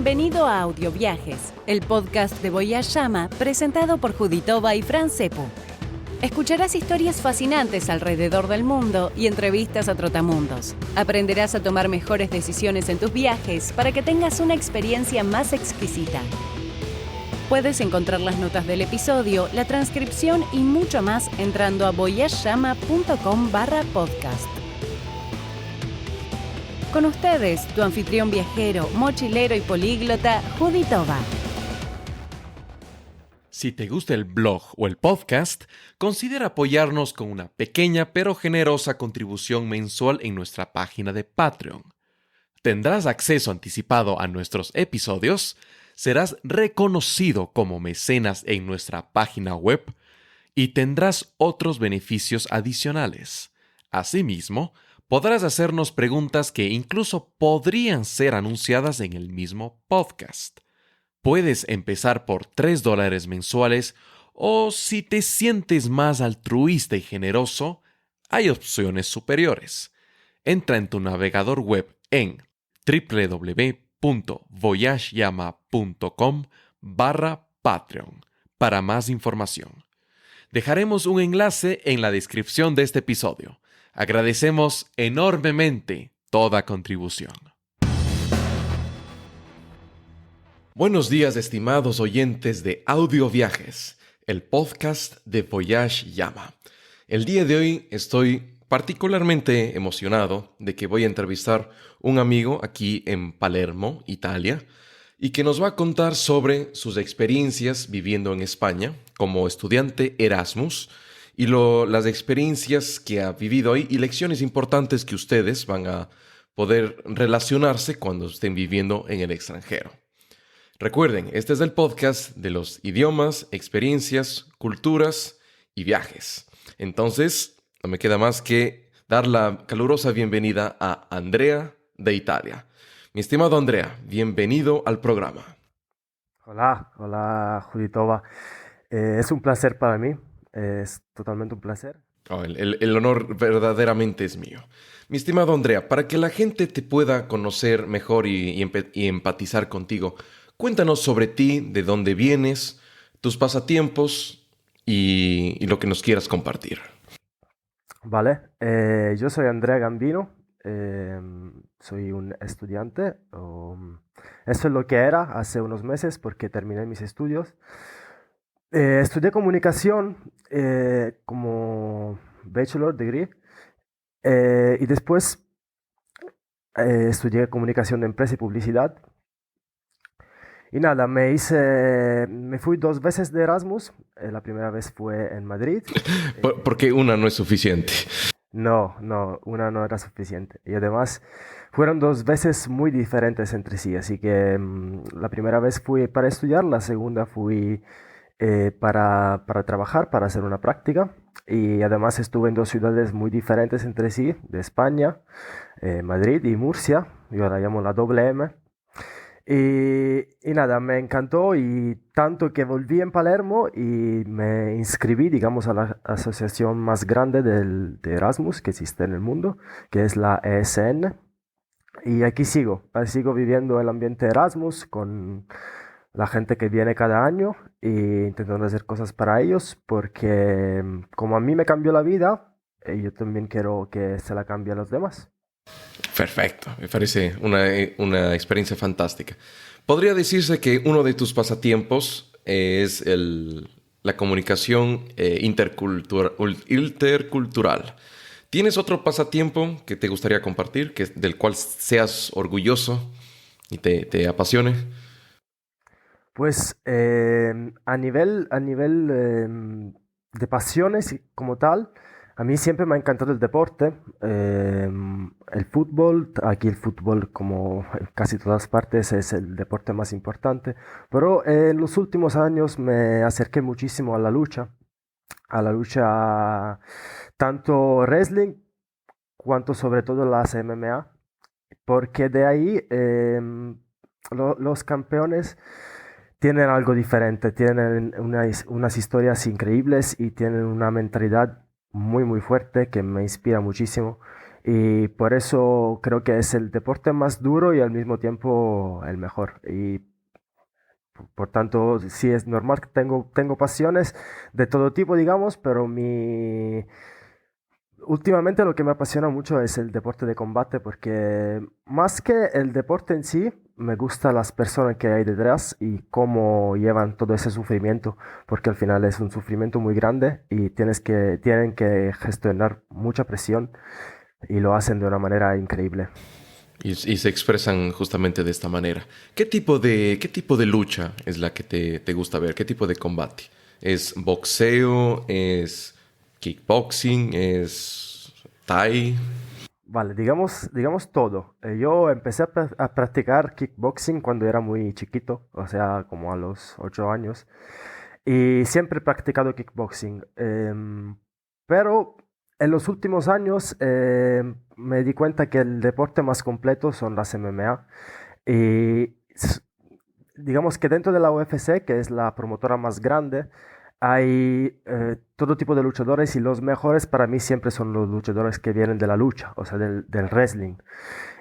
Bienvenido a Audioviajes, el podcast de Voyage Llama presentado por Juditova y Fran Cepu. Escucharás historias fascinantes alrededor del mundo y entrevistas a trotamundos. Aprenderás a tomar mejores decisiones en tus viajes para que tengas una experiencia más exquisita. Puedes encontrar las notas del episodio, la transcripción y mucho más entrando a voyageyama.com/podcast. Con ustedes, tu anfitrión viajero, mochilero y políglota, Juditova. Si te gusta el blog o el podcast, considera apoyarnos con una pequeña pero generosa contribución mensual en nuestra página de Patreon. Tendrás acceso anticipado a nuestros episodios, serás reconocido como mecenas en nuestra página web y tendrás otros beneficios adicionales. Asimismo, podrás hacernos preguntas que incluso podrían ser anunciadas en el mismo podcast. Puedes empezar por $3 mensuales o si te sientes más altruista y generoso, hay opciones superiores. Entra en tu navegador web en www.voyageyama.com/Patreon para más información. Dejaremos un enlace en la descripción de este episodio. Agradecemos enormemente toda contribución. Buenos días, estimados oyentes de Audioviajes, el podcast de Voyage Llama. El día de hoy estoy particularmente emocionado de que voy a entrevistar un amigo aquí en Palermo, Italia, y que nos va a contar sobre sus experiencias viviendo en España como estudiante Erasmus y las experiencias que ha vivido ahí y lecciones importantes que ustedes van a poder relacionarse cuando estén viviendo en el extranjero. Recuerden, este es el podcast de los idiomas, experiencias, culturas y viajes. Entonces, no me queda más que dar la calurosa bienvenida a Andrea de Italia. Mi estimado Andrea, bienvenido al programa. Hola Juditova. Es un placer para mí, es totalmente un placer. El honor verdaderamente es mío. Mi estimado Andrea, para que la gente te pueda conocer mejor y empatizar contigo, cuéntanos sobre ti, de dónde vienes, tus pasatiempos y lo que nos quieras compartir. Vale, yo soy Andrea Gambino, soy un estudiante, eso es lo que era hace unos meses porque terminé mis estudios. Estudié comunicación como bachelor degree y después estudié comunicación de empresa y publicidad. Y nada, me fui 2 veces de Erasmus. La primera vez fue en Madrid. Porque una no es suficiente. No, una no era suficiente. Y además fueron 2 veces muy diferentes entre sí. Así que la primera vez fui para estudiar, la segunda fui para trabajar, para hacer una práctica. Y además estuve en 2 ciudades muy diferentes entre sí, de España, Madrid y Murcia. Yo la llamo la doble M. Y nada, me encantó y tanto que volví en Palermo y me inscribí, digamos, a la asociación más grande de Erasmus que existe en el mundo, que es la ESN. Y aquí sigo viviendo el ambiente Erasmus con la gente que viene cada año e intentando hacer cosas para ellos, porque como a mí me cambió la vida, yo también quiero que se la cambie a los demás. Perfecto, me parece una experiencia fantástica. Podría decirse que uno de tus pasatiempos es la comunicación intercultural. ¿Tienes otro pasatiempo que te gustaría compartir, del cual seas orgulloso y te apasione? Pues a nivel de pasiones como tal, a mí siempre me ha encantado el deporte, el fútbol. Aquí el fútbol, como en casi todas partes, es el deporte más importante. Pero en los últimos años me acerqué muchísimo a la lucha tanto wrestling cuanto sobre todo las MMA, porque de ahí los campeones tienen algo diferente, tienen unas historias increíbles y tienen una mentalidad muy muy fuerte que me inspira muchísimo Y por eso creo que es el deporte más duro y al mismo tiempo el mejor. Y por tanto, sí es normal que tengo pasiones de todo tipo, digamos, pero últimamente lo que me apasiona mucho es el deporte de combate, porque más que el deporte en sí, me gustan las personas que hay detrás y cómo llevan todo ese sufrimiento, porque al final es un sufrimiento muy grande y tienen que gestionar mucha presión y lo hacen de una manera increíble. Y se expresan justamente de esta manera. Qué tipo de lucha es la que te gusta ver? ¿Qué tipo de combate? ¿Es boxeo? ¿Es kickboxing? ¿Es Thai? Vale, digamos todo. Yo empecé a practicar kickboxing cuando era muy chiquito, o sea, como a los 8 años, y siempre he practicado kickboxing. Pero en los últimos años me di cuenta que el deporte más completo son las MMA. Y digamos que dentro de la UFC, que es la promotora más grande, hay todo tipo de luchadores y los mejores para mí siempre son los luchadores que vienen de la lucha, o sea, del wrestling.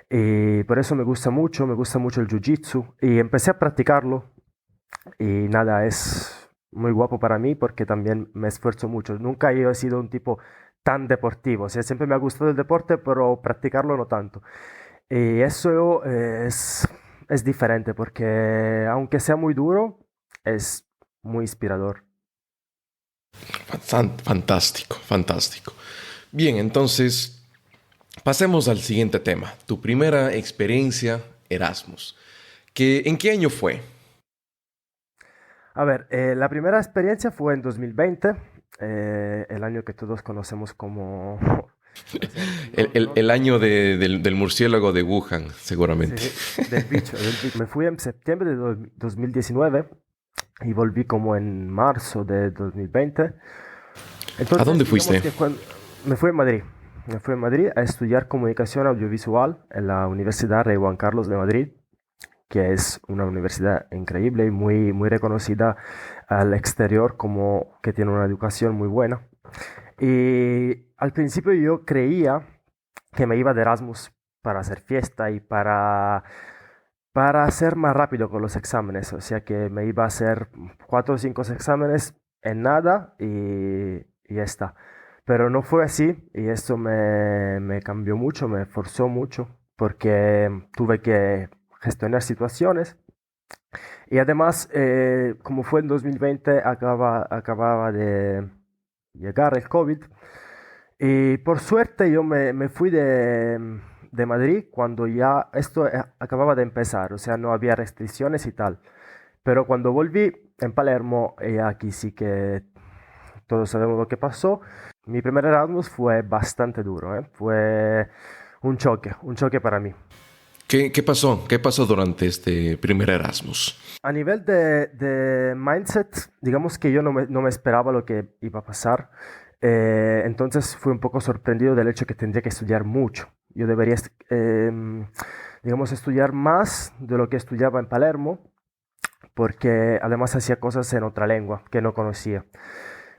Y por eso me gusta mucho el jiu-jitsu y empecé a practicarlo y nada, es muy guapo para mí porque también me esfuerzo mucho. Nunca yo he sido un tipo tan deportivo, o sea, siempre me ha gustado el deporte, pero practicarlo no tanto. Y eso es diferente porque aunque sea muy duro, es muy inspirador. Fantástico, fantástico. Bien, entonces pasemos al siguiente tema. Tu primera experiencia Erasmus. ¿En qué año fue? A ver, la primera experiencia fue en 2020, el año que todos conocemos como... O sea, El año del murciélago de Wuhan, sí, seguramente. del bicho. Me fui en septiembre de 2019 y volví como en marzo de 2020. ¿A Entonces, dónde digamos fuiste? que me fui a Madrid. Me fui a Madrid a estudiar comunicación audiovisual en la Universidad Rey Juan Carlos de Madrid, que es una universidad increíble y muy reconocida al exterior como que tiene una educación muy buena. Y al principio yo creía que me iba de Erasmus para hacer fiesta y para ser más rápido con los exámenes. O sea que me iba a hacer 4 o 5 exámenes en nada y ya está. Pero no fue así y esto me cambió mucho, me forzó mucho porque tuve que gestionar situaciones y además, como fue en 2020, acababa de llegar el COVID. Y por suerte yo me fui de Madrid cuando ya esto acababa de empezar, o sea, no había restricciones y tal. Pero cuando volví en Palermo, aquí sí que todos sabemos lo que pasó. Mi primer Erasmus fue bastante duro, ¿eh? Fue un choque para mí. ¿Qué pasó? ¿Qué pasó durante este primer Erasmus? A nivel de mindset, digamos que yo no me esperaba lo que iba a pasar. Entonces fui un poco sorprendido del hecho que tendría que estudiar mucho. Yo debería, digamos, estudiar más de lo que estudiaba en Palermo, porque además hacía cosas en otra lengua que no conocía.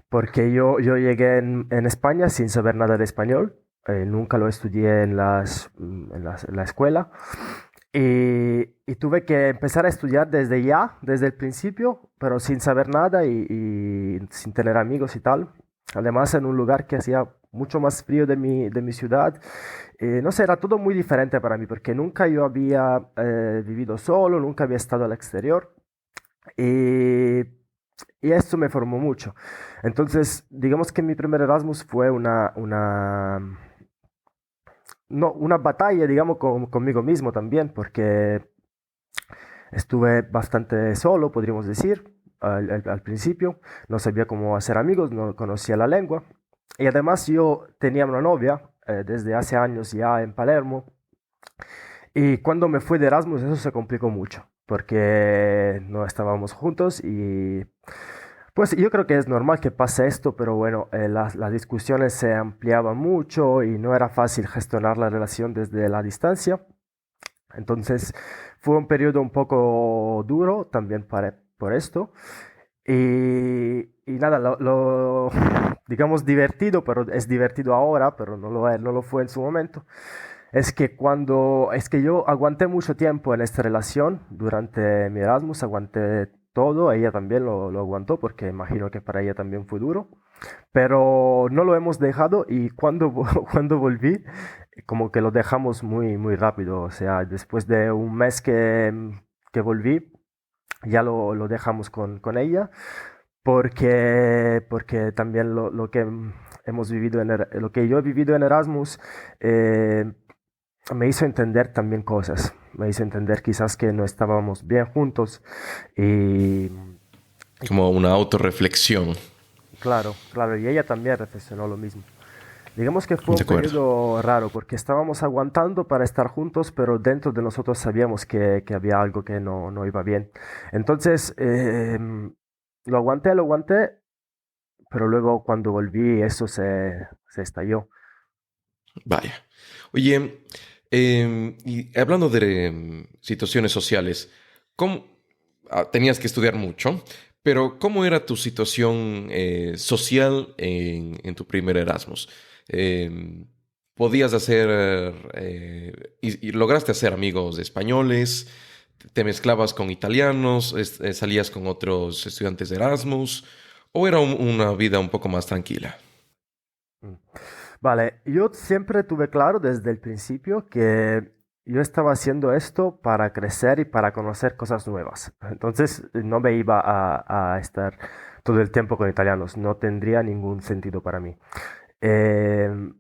Porque yo llegué en España sin saber nada de español, nunca lo estudié en la escuela. Y tuve que empezar a estudiar desde el principio, pero sin saber nada y sin tener amigos y tal. Además, en un lugar que hacía mucho más frío de mi ciudad. No sé, era todo muy diferente para mí, porque nunca yo había vivido solo, nunca había estado al exterior. Y, y esto me formó mucho. Entonces, digamos que mi primer Erasmus fue no, una batalla, digamos, conmigo mismo también, porque estuve bastante solo, podríamos decir, al principio. No sabía cómo hacer amigos, no conocía la lengua. Y además yo tenía una novia desde hace años ya en Palermo. Y cuando me fui de Erasmus eso se complicó mucho, porque no estábamos juntos y pues yo creo que es normal que pase esto, pero bueno, las discusiones se ampliaban mucho y no era fácil gestionar la relación desde la distancia. Entonces fue un periodo un poco duro también por esto. Y nada, digamos divertido, pero es divertido ahora, pero no lo fue en su momento. Es que yo aguanté mucho tiempo en esta relación durante mi Erasmus, aguanté todo, ella también lo aguantó porque imagino que para ella también fue duro, pero no lo hemos dejado y cuando volví, como que lo dejamos muy, muy rápido, o sea, después de un mes que volví, ya lo dejamos con ella porque también lo que hemos vivido lo que yo he vivido en Erasmus eh, me hizo entender también cosas, me hizo entender quizás que no estábamos bien juntos y Como una autorreflexión. claro, claro, y ella también reflexionó lo mismo. Digamos que fue De un acuerdo. periodo raro porque estábamos aguantando para estar juntos, pero dentro de nosotros sabíamos que había algo que no iba bien. Entonces, lo aguanté, pero luego cuando volví eso se estalló. Vaya. Oye, y hablando de situaciones sociales, ¿cómo tenías que estudiar mucho? Pero ¿cómo era tu situación social en tu primer Erasmus? Em, ¿Podías hacer y lograste hacer amigos españoles? ¿Te mezclabas con italianos? ¿Salías con otros estudiantes de Erasmus? ¿O era una vida un poco más tranquila? Mm. Vale, yo siempre tuve claro desde el principio que yo estaba haciendo esto para crecer y para conocer cosas nuevas. Entonces no me iba a estar todo el tiempo con italianos, no tendría ningún sentido para mí. Em,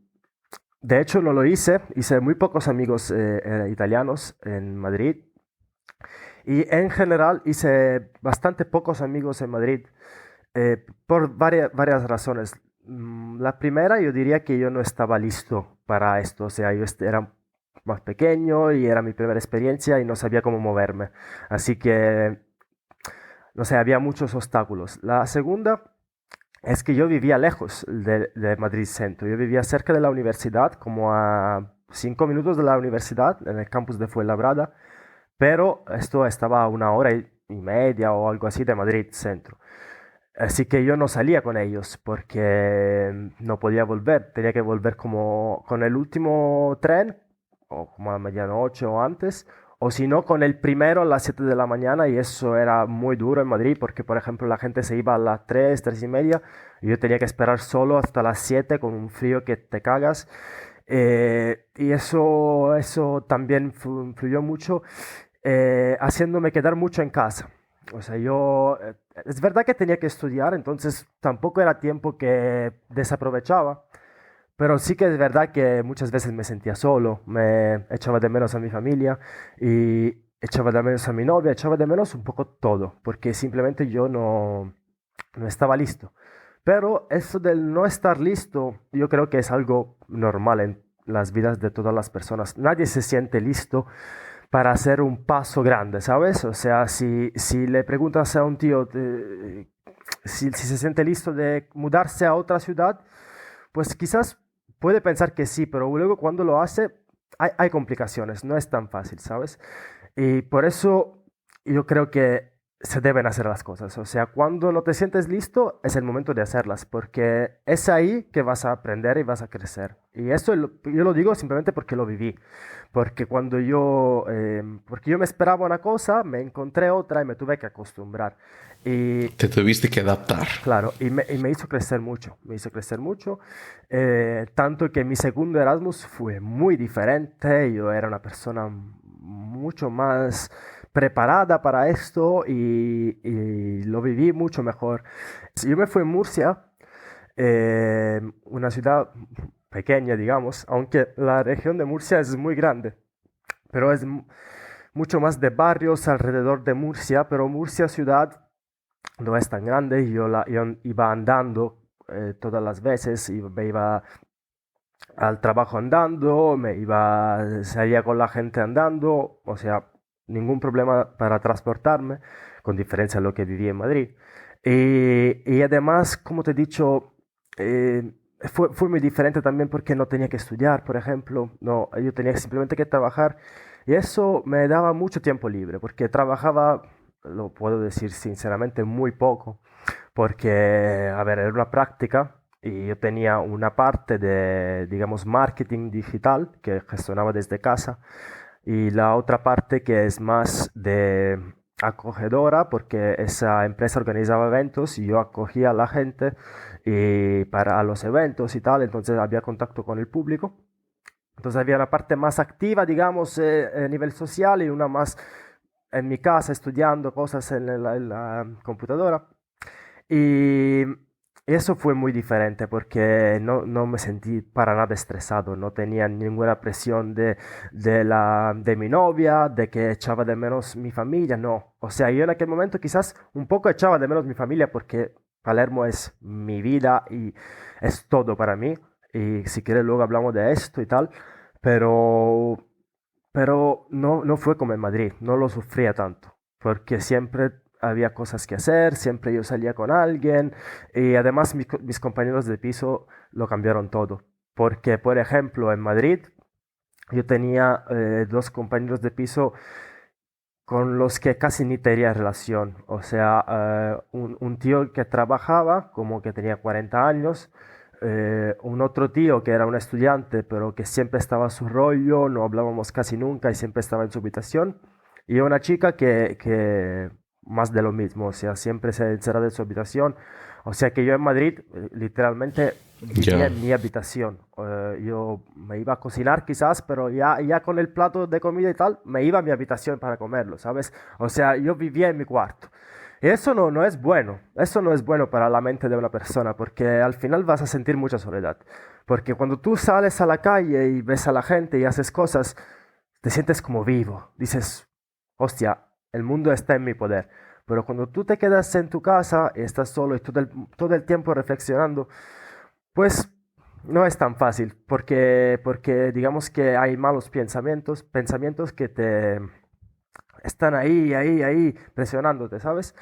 de hecho, no lo hice muy pocos amigos italianos en Madrid y en general hice bastante pocos amigos en Madrid por varias razones. La primera, yo diría que yo no estaba listo para esto, o sea, era más pequeño y era mi primera experiencia y no sabía cómo moverme. Así que, no sé, había muchos obstáculos. La segunda es que yo vivía lejos de Madrid Centro, yo vivía cerca de la universidad, como a 5 minutos de la universidad, en el campus de Fuenlabrada, pero esto estaba a 1 hora y media o algo así de Madrid Centro. Así que yo no salía con ellos porque no podía volver. Tenía que volver como con el último tren, o como a medianoche o antes, o si no, con el primero a las 7 de la mañana. Y eso era muy duro en Madrid porque, por ejemplo, la gente se iba a las 3, 3:30, y yo tenía que esperar solo hasta las 7 con un frío que te cagas. Y eso también influyó mucho, haciéndome quedar mucho en casa. O sea, es verdad que tenía que estudiar, entonces tampoco era tiempo que desaprovechaba, pero sí que es verdad que muchas veces me sentía solo, me echaba de menos a mi familia y echaba de menos a mi novia, echaba de menos un poco todo, porque simplemente yo no estaba listo. Pero eso del no estar listo, yo creo que es algo normal en las vidas de todas las personas. Nadie se siente listo para hacer un paso grande, ¿sabes? O sea, si le preguntas a un tío si se siente listo de mudarse a otra ciudad, pues quizás puede pensar que sí, pero luego cuando lo hace hay complicaciones, no es tan fácil, ¿sabes? Y por eso yo creo que se deben hacer las cosas. O sea, cuando no te sientes listo, es el momento de hacerlas, porque es ahí que vas a aprender y vas a crecer. Y eso yo lo digo simplemente porque lo viví. Porque yo me esperaba una cosa, me encontré otra y me tuve que acostumbrar. Y Te tuviste que adaptar. claro, y me hizo crecer mucho, me hizo crecer mucho, tanto que mi segundo Erasmus fue muy diferente, yo era una persona mucho más preparada para esto y lo viví mucho mejor. Yo me fui a Murcia, una ciudad pequeña, digamos, aunque la región de Murcia es muy grande, pero es mucho más de barrios alrededor de Murcia, pero Murcia ciudad no es tan grande, yo iba andando todas las veces, y me iba al trabajo andando, salía con la gente andando, o sea, ningún problema para transportarme, con diferencia de lo que vivía en Madrid. Y además, como te he dicho, fue muy diferente también porque no tenía que estudiar, por ejemplo, no, yo tenía simplemente que trabajar y eso me daba mucho tiempo libre porque trabajaba, lo puedo decir sinceramente, muy poco porque, a ver, era una práctica y yo tenía una parte de, digamos, marketing digital que gestionaba desde casa y la otra parte que es más de acogedora, porque esa empresa organizaba eventos y yo acogía a la gente y para los eventos y tal, entonces había contacto con el público. Entonces había una parte más activa, digamos, a nivel social y una más en mi casa estudiando cosas en la computadora. Y eso fue muy diferente porque no me sentí para nada estresado, no tenía ninguna presión de mi novia, de que echaba de menos mi familia, no. O sea, yo en aquel momento quizás un poco echaba de menos mi familia porque Palermo es mi vida y es todo para mí. Y si quieres luego hablamos de esto y tal, pero, pero no fue como en Madrid, no lo sufría tanto, porque siempre había cosas que hacer, siempre yo salía con alguien y además mis compañeros de piso lo cambiaron todo. Porque, por ejemplo, en Madrid yo tenía dos compañeros de piso con los que casi ni tenía relación. O sea, un tío que trabajaba, como que tenía 40 años, un otro tío que era un estudiante, pero que siempre estaba a su rollo, no hablábamos casi nunca y siempre estaba en su habitación, y una chica que más de lo mismo, o sea, siempre se encerraba en su habitación. O sea que yo en Madrid literalmente vivía Ya. en mi habitación. Yo me iba a cocinar quizás, pero ya con el plato de comida y tal, me iba a mi habitación para comerlo, ¿sabes? O sea, yo vivía en mi cuarto. Y eso no es bueno, eso no es bueno para la mente de una persona, porque al final vas a sentir mucha soledad. Porque cuando tú sales a la calle y ves a la gente y haces cosas, te sientes como vivo. Dices, hostia, el mundo está en mi poder. Pero cuando tú te quedas en tu casa y estás solo y todo el tiempo reflexionando, pues no es tan fácil, porque digamos que hay malos pensamientos, pensamientos que te están ahí, presionándote, ¿sabes?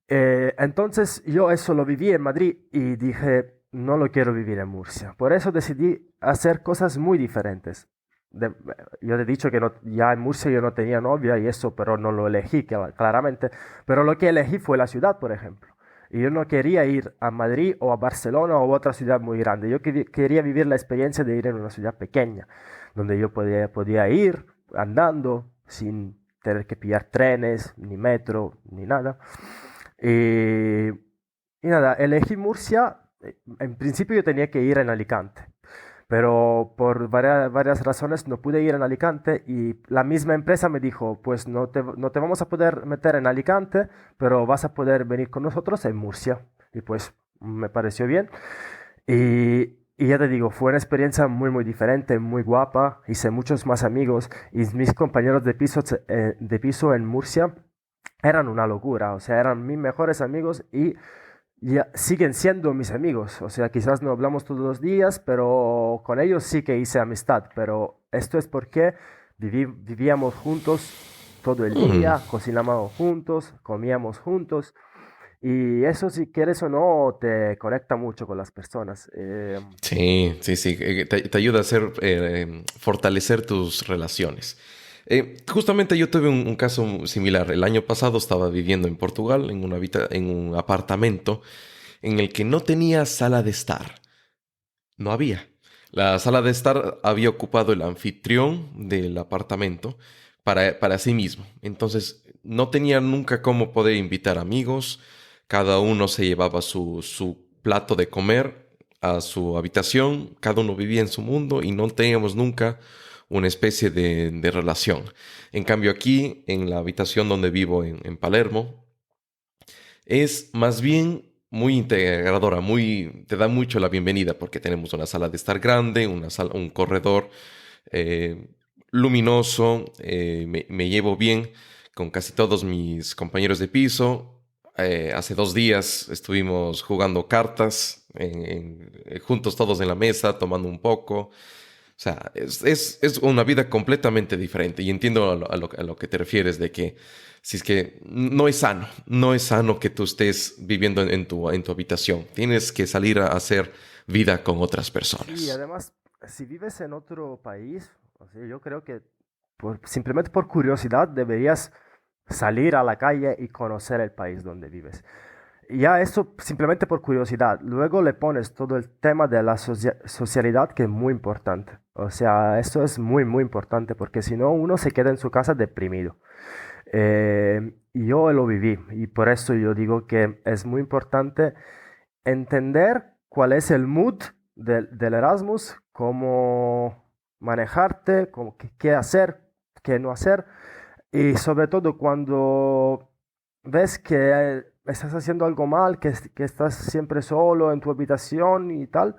Entonces yo eso lo viví en Madrid y dije, no lo quiero vivir en Murcia. Por eso decidí hacer cosas muy diferentes. De- yo te he dicho que ya en Murcia yo no tenía novia y eso, pero no lo elegí claramente. Pero lo que elegí fue la ciudad, por ejemplo. Y yo no quería ir a Madrid o a Barcelona o a otra ciudad muy grande. Yo quería vivir la experiencia de ir en una ciudad pequeña, donde yo podía ir andando sin tener que pillar trenes, ni metro, ni nada. Y, y nada, elegí Murcia. En principio yo tenía que ir en Alicante, pero por varias razones no pude ir en Alicante y la misma empresa me dijo, pues no te vamos a poder meter en Alicante, pero vas a poder venir con nosotros en Murcia. Y pues me pareció bien. Y ya te digo, fue una experiencia muy diferente, muy guapa. Hice muchos más amigos y mis compañeros de piso en Murcia eran una locura. O sea, eran mis mejores amigos y ya siguen siendo mis amigos. O sea, quizás no hablamos todos los días, pero con ellos sí que hice amistad. Pero esto es porque vivíamos juntos todo el Mm. día, cocinábamos juntos, comíamos juntos. Y eso, si quieres o no, te conecta mucho con las personas. Sí, sí, sí. Te ayuda a hacer, fortalecer tus relaciones. Justamente yo tuve un caso similar. El año pasado estaba viviendo en Portugal, en un apartamento en el que no tenía sala de estar. No había. La sala de estar había ocupado el anfitrión del apartamento para sí mismo. Entonces no tenía nunca cómo poder invitar amigos. Cada uno se llevaba su plato de comer a su habitación. Cada uno vivía en su mundo y no teníamos nunca una especie de relación. En cambio aquí, en la habitación donde vivo en Palermo, es más bien muy integradora, te da mucho la bienvenida porque tenemos una sala de estar grande, un corredor eh, luminoso, me llevo bien con casi todos mis compañeros de piso. Hace 2 días estuvimos jugando cartas juntos todos en la mesa, tomando un poco. O sea, es una vida completamente diferente y entiendo a lo que te refieres de que si es que no es sano que tú estés viviendo en tu habitación. Tienes que salir a hacer vida con otras Sí, personas. además, si vives en otro país, o sea, yo creo que simplemente por curiosidad deberías salir a la calle y conocer el país donde vives. ya eso simplemente por curiosidad. Luego le pones todo el tema de la socialidad, que es muy importante. O sea, eso es muy, muy importante porque si no, uno se queda en su casa deprimido. Y yo lo viví y por eso yo digo que es muy importante entender cuál es el mood del Erasmus, cómo manejarte, qué hacer, qué no hacer. Y sobre todo cuando ves que estás haciendo algo mal, que estás siempre solo en tu habitación y tal,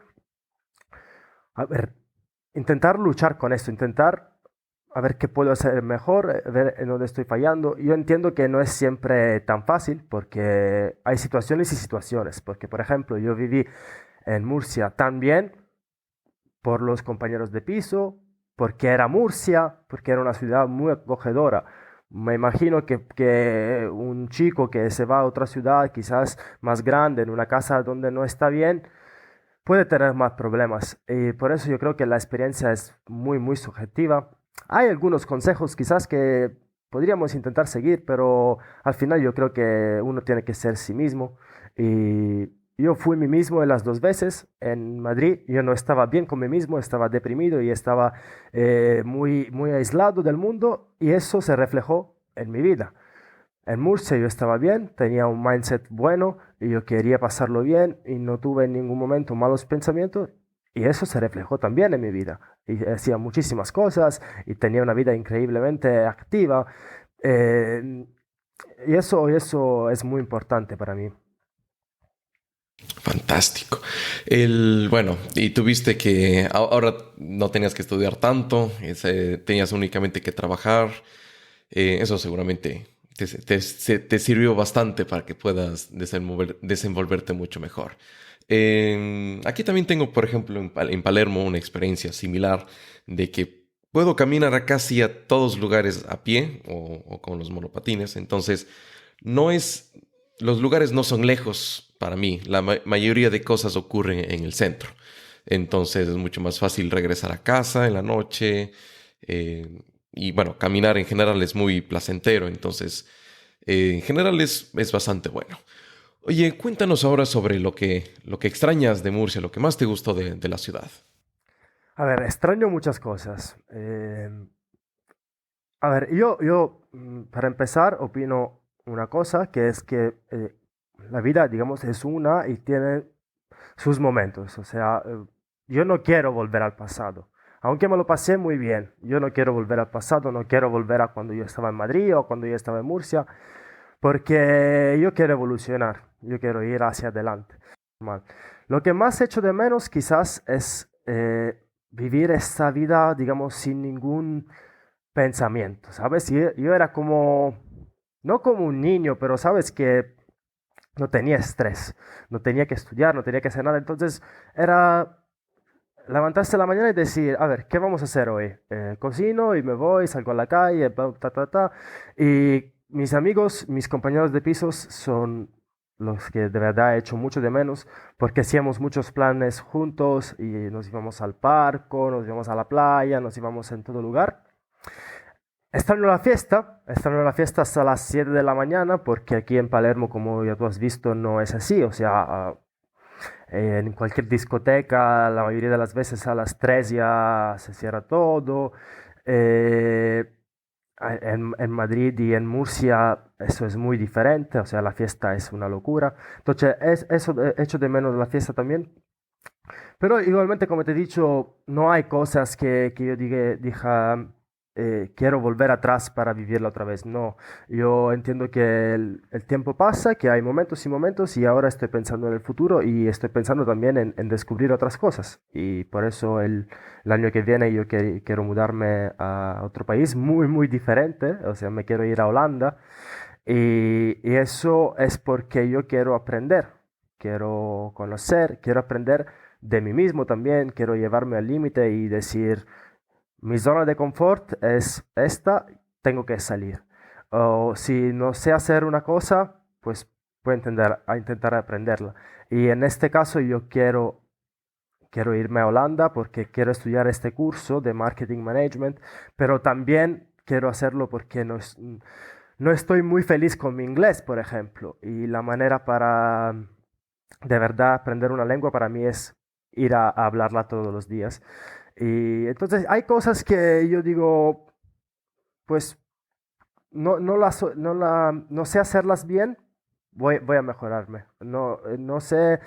a ver, intentar luchar con esto, intentar a ver qué puedo hacer mejor, ver en dónde estoy fallando. Yo entiendo que no es siempre tan fácil porque hay situaciones y situaciones. Porque, por ejemplo, yo viví en Murcia tan bien por los compañeros de piso, porque era Murcia, porque era una ciudad muy acogedora. Me imagino que un chico que se va a otra ciudad, quizás más grande, en una casa donde no está bien, puede tener más problemas. Y por eso yo creo que la experiencia es muy, muy subjetiva. Hay algunos consejos quizás que podríamos intentar seguir, pero al final yo creo que uno tiene que ser sí mismo. Y yo fui mí mismo en las dos veces en Madrid. Yo no estaba bien con mí mismo, estaba deprimido y estaba muy, muy aislado del mundo y eso se reflejó en mi vida. En Murcia yo estaba bien, tenía un mindset bueno y yo quería pasarlo bien y no tuve en ningún momento malos pensamientos y eso se reflejó también en mi vida. Y hacía muchísimas cosas y tenía una vida increíblemente activa eh, y eso es muy importante para mí. Fantástico. Bueno, y tuviste que ahora no tenías que estudiar tanto, tenías únicamente que trabajar. Eso seguramente te sirvió bastante para que puedas desenvolverte mucho mejor. Aquí también tengo, por ejemplo, en Palermo una experiencia similar de que puedo caminar a casi a todos lugares a pie o con los monopatines. Entonces, no es, los lugares no son lejos para mí. La mayoría de cosas ocurren en el centro. Entonces es mucho más fácil regresar a casa en la noche. Y bueno, caminar en general es muy placentero. Entonces, en general es bastante bueno. Oye, cuéntanos ahora sobre lo que extrañas de Murcia, lo que más te gustó de la ciudad. A ver, extraño muchas cosas. A ver, para empezar opino una cosa que es que la vida, digamos, es una y tiene sus momentos. O sea, yo no quiero volver al pasado. Aunque me lo pasé muy bien, yo no quiero volver al pasado, no quiero volver a cuando yo estaba en Madrid o cuando yo estaba en Murcia, porque yo quiero evolucionar, yo quiero ir hacia adelante. Mal. Lo que más echo de menos quizás es vivir esta vida, digamos, sin ningún pensamiento, ¿sabes? Yo era como, no como un niño, pero sabes que no tenía estrés, no tenía que estudiar, no tenía que hacer nada, entonces era levantarse en la mañana y decir, a ver, ¿qué vamos a hacer hoy? Cocino y me voy, salgo a la calle, ta, ta, ta. Y mis amigos, mis compañeros de pisos son los que de verdad he hecho mucho de menos, porque hacíamos muchos planes juntos y nos íbamos al parque, nos íbamos a la playa, nos íbamos en todo lugar. Están en la fiesta hasta las 7 de la mañana, porque aquí en Palermo, como ya tú has visto, no es así. O sea, en cualquier discoteca, la mayoría de las veces a las 3 ya se cierra todo. Eh, en Madrid y en Murcia eso es muy diferente, o sea, la fiesta es una locura. Entonces, eso echo de menos la fiesta también. Pero igualmente, como te he dicho, no hay cosas que yo diga, quiero volver atrás para vivirla otra vez. No, yo entiendo que el tiempo pasa, que hay momentos y momentos y ahora estoy pensando en el futuro y estoy pensando también en descubrir otras cosas. Y por eso el año que viene yo quiero mudarme a otro país muy, muy diferente. O sea, me quiero ir a Holanda y eso es porque yo quiero aprender, quiero conocer, quiero aprender de mí mismo también, quiero llevarme al límite y decir, mi zona de confort es esta, tengo que salir. O si no sé hacer una cosa, pues voy a intentar aprenderla. Y en este caso yo quiero irme a Holanda porque quiero estudiar este curso de Marketing Management, pero también quiero hacerlo porque no estoy muy feliz con mi inglés, por ejemplo, y la manera para de verdad aprender una lengua para mí es ir a hablarla todos los días. Y entonces hay cosas que yo digo, pues no sé hacerlas bien, voy a mejorarme. No sé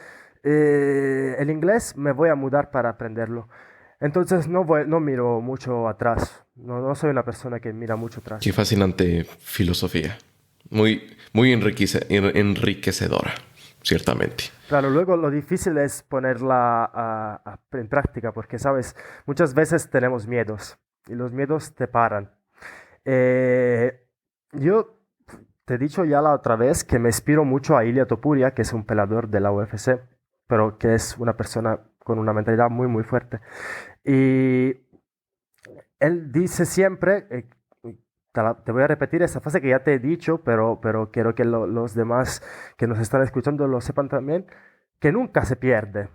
el inglés, me voy a mudar para aprenderlo. Entonces no miro mucho atrás. No soy una persona que mira mucho atrás. Qué fascinante filosofía. Muy enriquecedora, ciertamente. Claro, luego lo difícil es ponerla en práctica, porque, sabes, muchas veces tenemos miedos y los miedos te paran. Eh, yo te he dicho ya la otra vez que me inspiro mucho a Ilia Topuria, que es un peleador de la UFC, pero que es una persona con una mentalidad muy, muy fuerte. Y él dice siempre, te voy a repetir esa frase que ya te he dicho, pero quiero que los demás que nos están escuchando lo sepan también, que nunca se pierde.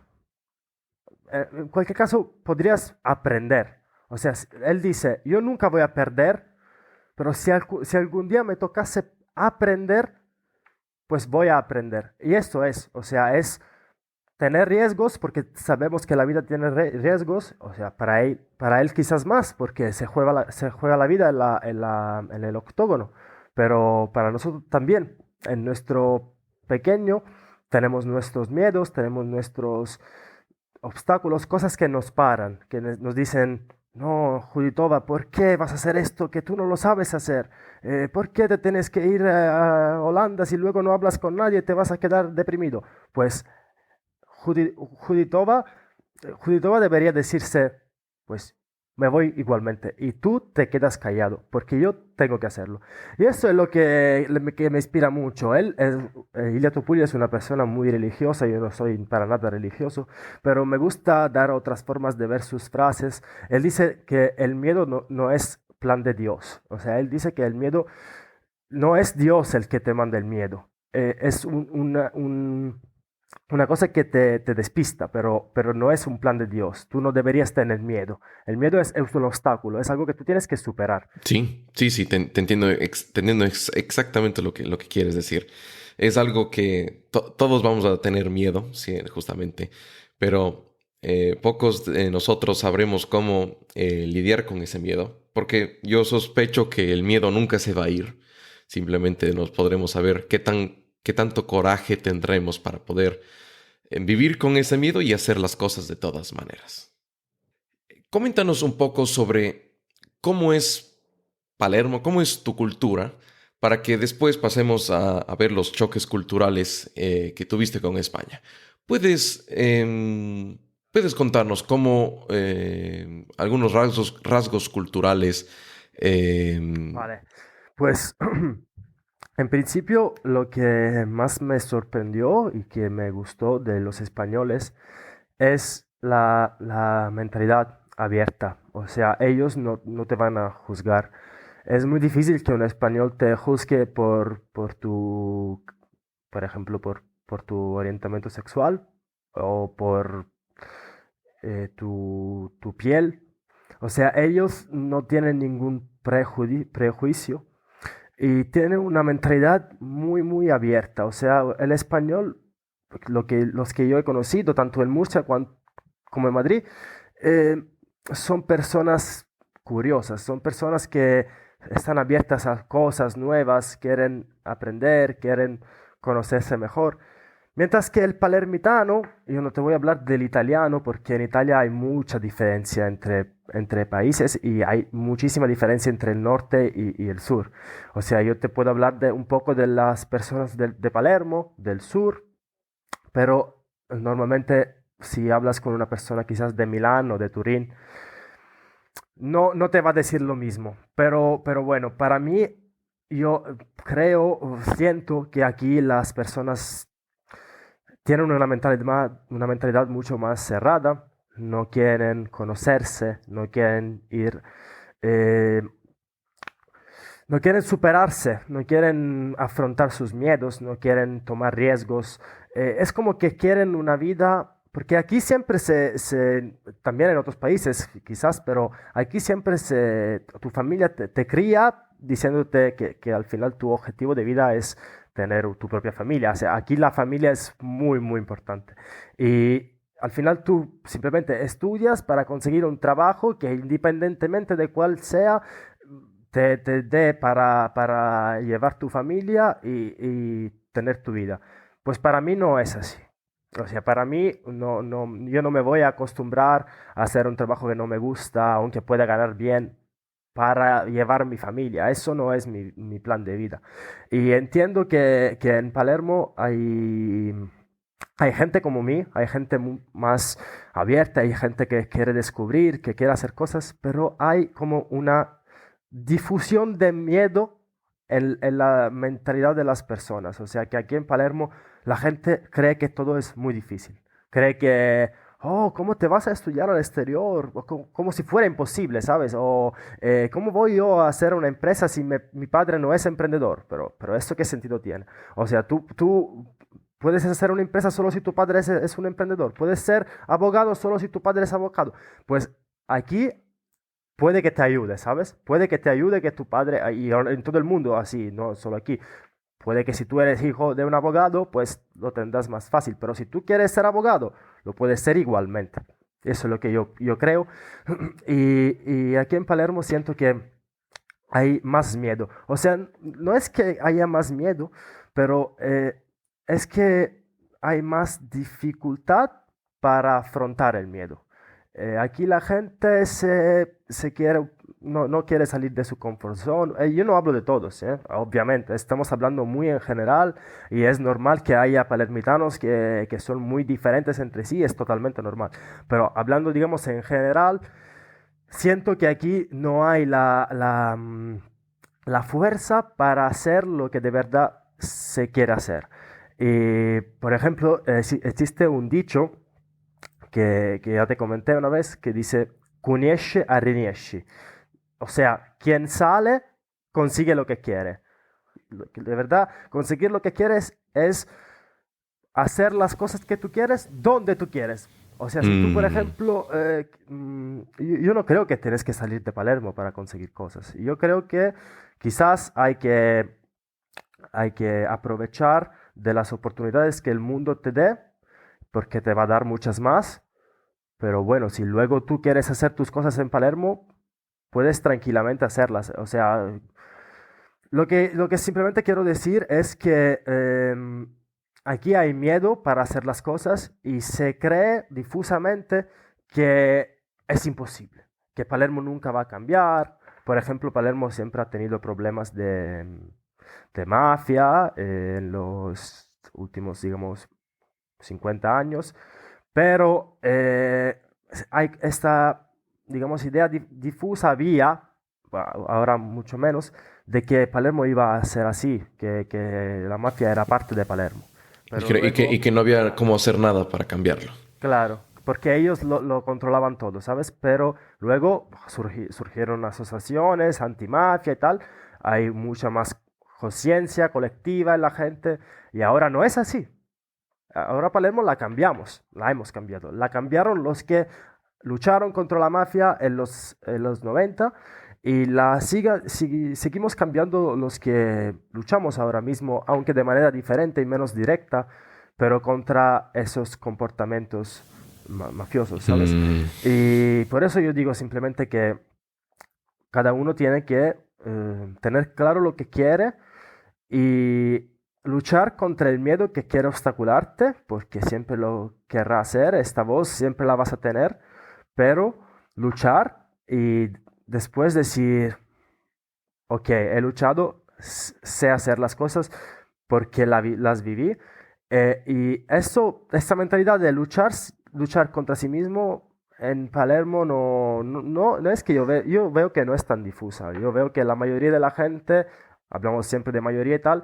En cualquier caso, podrías aprender. O sea, él dice, yo nunca voy a perder, pero si algún día me tocase aprender, pues voy a aprender. Y esto es, o sea, es tener riesgos, porque sabemos que la vida tiene riesgos, o sea, para él quizás más, porque se juega la vida en el octógono, pero para nosotros también, en nuestro pequeño, tenemos nuestros miedos, tenemos nuestros obstáculos, cosas que nos paran, que nos dicen, no, Juditova, ¿por qué vas a hacer esto que tú no lo sabes hacer? ¿Por qué te tienes que ir a Holanda si luego no hablas con nadie y te vas a quedar deprimido? Pues Juditova, Juditova debería decirse, pues me voy igualmente y tú te quedas callado, porque yo tengo que hacerlo. Y eso es lo que me inspira mucho. Ilia Topuria es una persona muy religiosa, yo no soy para nada religioso, pero me gusta dar otras formas de ver sus frases. Él dice que el miedo no es plan de Dios, o sea, él dice que el miedo no es Dios el que te manda el miedo, es una cosa que te despista, pero no es un plan de Dios. Tú no deberías tener miedo. El miedo es un obstáculo, es algo que tú tienes que superar. Sí, te entiendo, exactamente lo que quieres decir. Es algo que todos vamos a tener miedo, sí, justamente, pero pocos de nosotros sabremos cómo lidiar con ese miedo, porque yo sospecho que el miedo nunca se va a ir. Simplemente nos podremos saber qué tanto coraje tendremos para poder vivir con ese miedo y hacer las cosas de todas maneras. Coméntanos un poco sobre cómo es Palermo, cómo es tu cultura, para que después pasemos a ver los choques culturales que tuviste con España. ¿Puedes contarnos cómo algunos rasgos culturales? Vale, pues en principio lo que más me sorprendió y que me gustó de los españoles es la mentalidad abierta. O sea, ellos no te van a juzgar. Es muy difícil que un español te juzgue por ejemplo, por tu orientamiento sexual o por tu piel. O sea, ellos no tienen ningún prejuicio y tienen una mentalidad muy, muy abierta. O sea, el español, los que yo he conocido, tanto en Murcia como en Madrid, eh, son personas curiosas, son personas que están abiertas a cosas nuevas, quieren aprender, quieren conocerse mejor. Mientras que el palermitano, yo no te voy a hablar del italiano porque en Italia hay mucha diferencia entre países y hay muchísima diferencia entre el norte y el sur. O sea, yo te puedo hablar un poco de las personas de Palermo, del sur, pero normalmente si hablas con una persona quizás de Milán o de Turín, no te va a decir lo mismo. Pero bueno, para mí, yo siento que aquí las personas tienen una mentalidad mucho más cerrada, no quieren conocerse, eh, no quieren superarse, no quieren afrontar sus miedos, no quieren tomar riesgos. Es como que quieren una vida, porque aquí siempre también en otros países quizás, pero aquí siempre tu familia te cría diciéndote que al final tu objetivo de vida es tener tu propia familia. O sea, aquí la familia es muy, muy importante. Y al final tú simplemente estudias para conseguir un trabajo que independientemente de cuál sea, te dé para llevar tu familia y tener tu vida. Pues para mí no es así. O sea, para mí yo no me voy a acostumbrar a hacer un trabajo que no me gusta, aunque pueda ganar bien, para llevar mi familia. Eso no es mi plan de vida. Y entiendo que en Palermo hay gente como mí, hay gente más abierta, hay gente que quiere descubrir, que quiere hacer cosas, pero hay como una difusión de miedo en la mentalidad de las personas. O sea, que aquí en Palermo la gente cree que todo es muy difícil. Cree que, oh, ¿cómo te vas a estudiar al exterior? O como si fuera imposible, ¿sabes? O, ¿cómo voy yo a hacer una empresa si mi padre no es emprendedor? Pero ¿esto qué sentido tiene? O sea, tú puedes hacer una empresa solo si tu padre es un emprendedor. Puedes ser abogado solo si tu padre es abogado. Pues aquí puede que te ayude, ¿sabes? Puede que te ayude que tu padre, y en todo el mundo así, no solo aquí. Puede que si tú eres hijo de un abogado, pues lo tendrás más fácil. Pero si tú quieres ser abogado, lo puedes ser igualmente. Eso es lo que yo creo. Y aquí en Palermo siento que hay más miedo. O sea, no es que haya más miedo, pero es que hay más dificultad para afrontar el miedo. Aquí la gente se quiere, no quiere salir de su comfort zone. Yo no hablo de todos, obviamente. Estamos hablando muy en general y es normal que haya palermitanos que son muy diferentes entre sí, es totalmente normal. Pero hablando, digamos, en general, siento que aquí no hay la fuerza para hacer lo que de verdad se quiere hacer. Y, por ejemplo, existe un dicho que ya te comenté una vez que dice, "Cunesce a riesci". O sea, quien sale consigue lo que quiere. De verdad, conseguir lo que quieres es hacer las cosas que tú quieres donde tú quieres. O sea, si tú, por Mm, ejemplo, yo no creo que tienes que salir de Palermo para conseguir cosas. Yo creo que quizás hay que aprovechar de las oportunidades que el mundo te dé, porque te va a dar muchas más. Pero bueno, si luego tú quieres hacer tus cosas en Palermo, puedes tranquilamente hacerlas. O sea, lo que simplemente quiero decir es que aquí hay miedo para hacer las cosas y se cree difusamente que es imposible, que Palermo nunca va a cambiar. Por ejemplo, Palermo siempre ha tenido problemas de mafia en los últimos, digamos, 50 años, pero hay esta, digamos, idea difusa había, ahora mucho menos, de que Palermo iba a ser así, que la mafia era parte de Palermo. y Pero que, y que- luego, y que no había cómo hacer nada para cambiarlo. claro, porque ellos lo controlaban todo, ¿sabes? Pero luego surgieron asociaciones antimafia y tal, hay mucha más conciencia colectiva en la gente, y ahora no es así. Ahora Palermo la cambiamos, la hemos cambiado. La cambiaron los que lucharon contra la mafia en los 90 y seguimos cambiando los que luchamos ahora mismo, aunque de manera diferente y menos directa, pero contra esos comportamientos mafiosos, ¿sabes? Mm, Y por eso yo digo simplemente que cada uno tiene que tener claro lo que quiere y luchar contra el miedo que quiere obstacularte, porque siempre lo querrá hacer, esta voz siempre la vas a tener, pero luchar y después decir, ok, he luchado, sé hacer las cosas porque las viví. Y esta mentalidad de luchar contra sí mismo en Palermo no es que yo veo que no es tan difusa. Yo veo que la mayoría de la gente, hablamos siempre de mayoría y tal,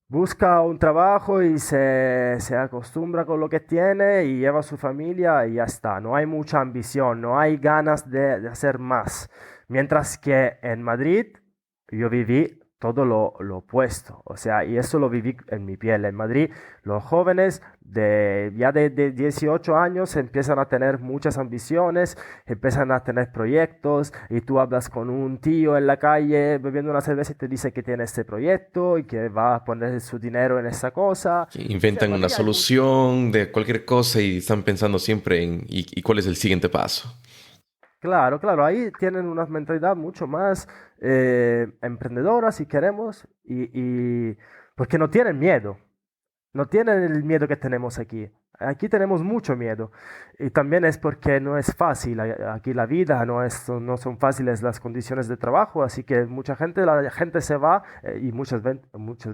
busca un trabajo y se acostumbra con lo que tiene y lleva a su familia y ya está. No hay mucha ambición, no hay ganas de hacer más. Mientras que en Madrid yo viví lo opuesto. O sea, y eso lo viví en mi piel. En Madrid, los jóvenes de 18 años empiezan a tener muchas ambiciones, empiezan a tener proyectos, y tú hablas con un tío en la calle bebiendo una cerveza y te dice que tiene este proyecto y que va a poner su dinero en esa cosa. Que O sea, en inventan una Madrid hay mucho. solución de cualquier cosa y están pensando siempre en y cuál es el siguiente paso. Claro, claro, ahí tienen una mentalidad mucho más emprendedora, si queremos, porque no tienen miedo. No tienen el miedo que tenemos aquí. Aquí tenemos mucho miedo. Y también es porque no es fácil aquí la vida, no son fáciles las condiciones de trabajo, así que la gente se va, y muchas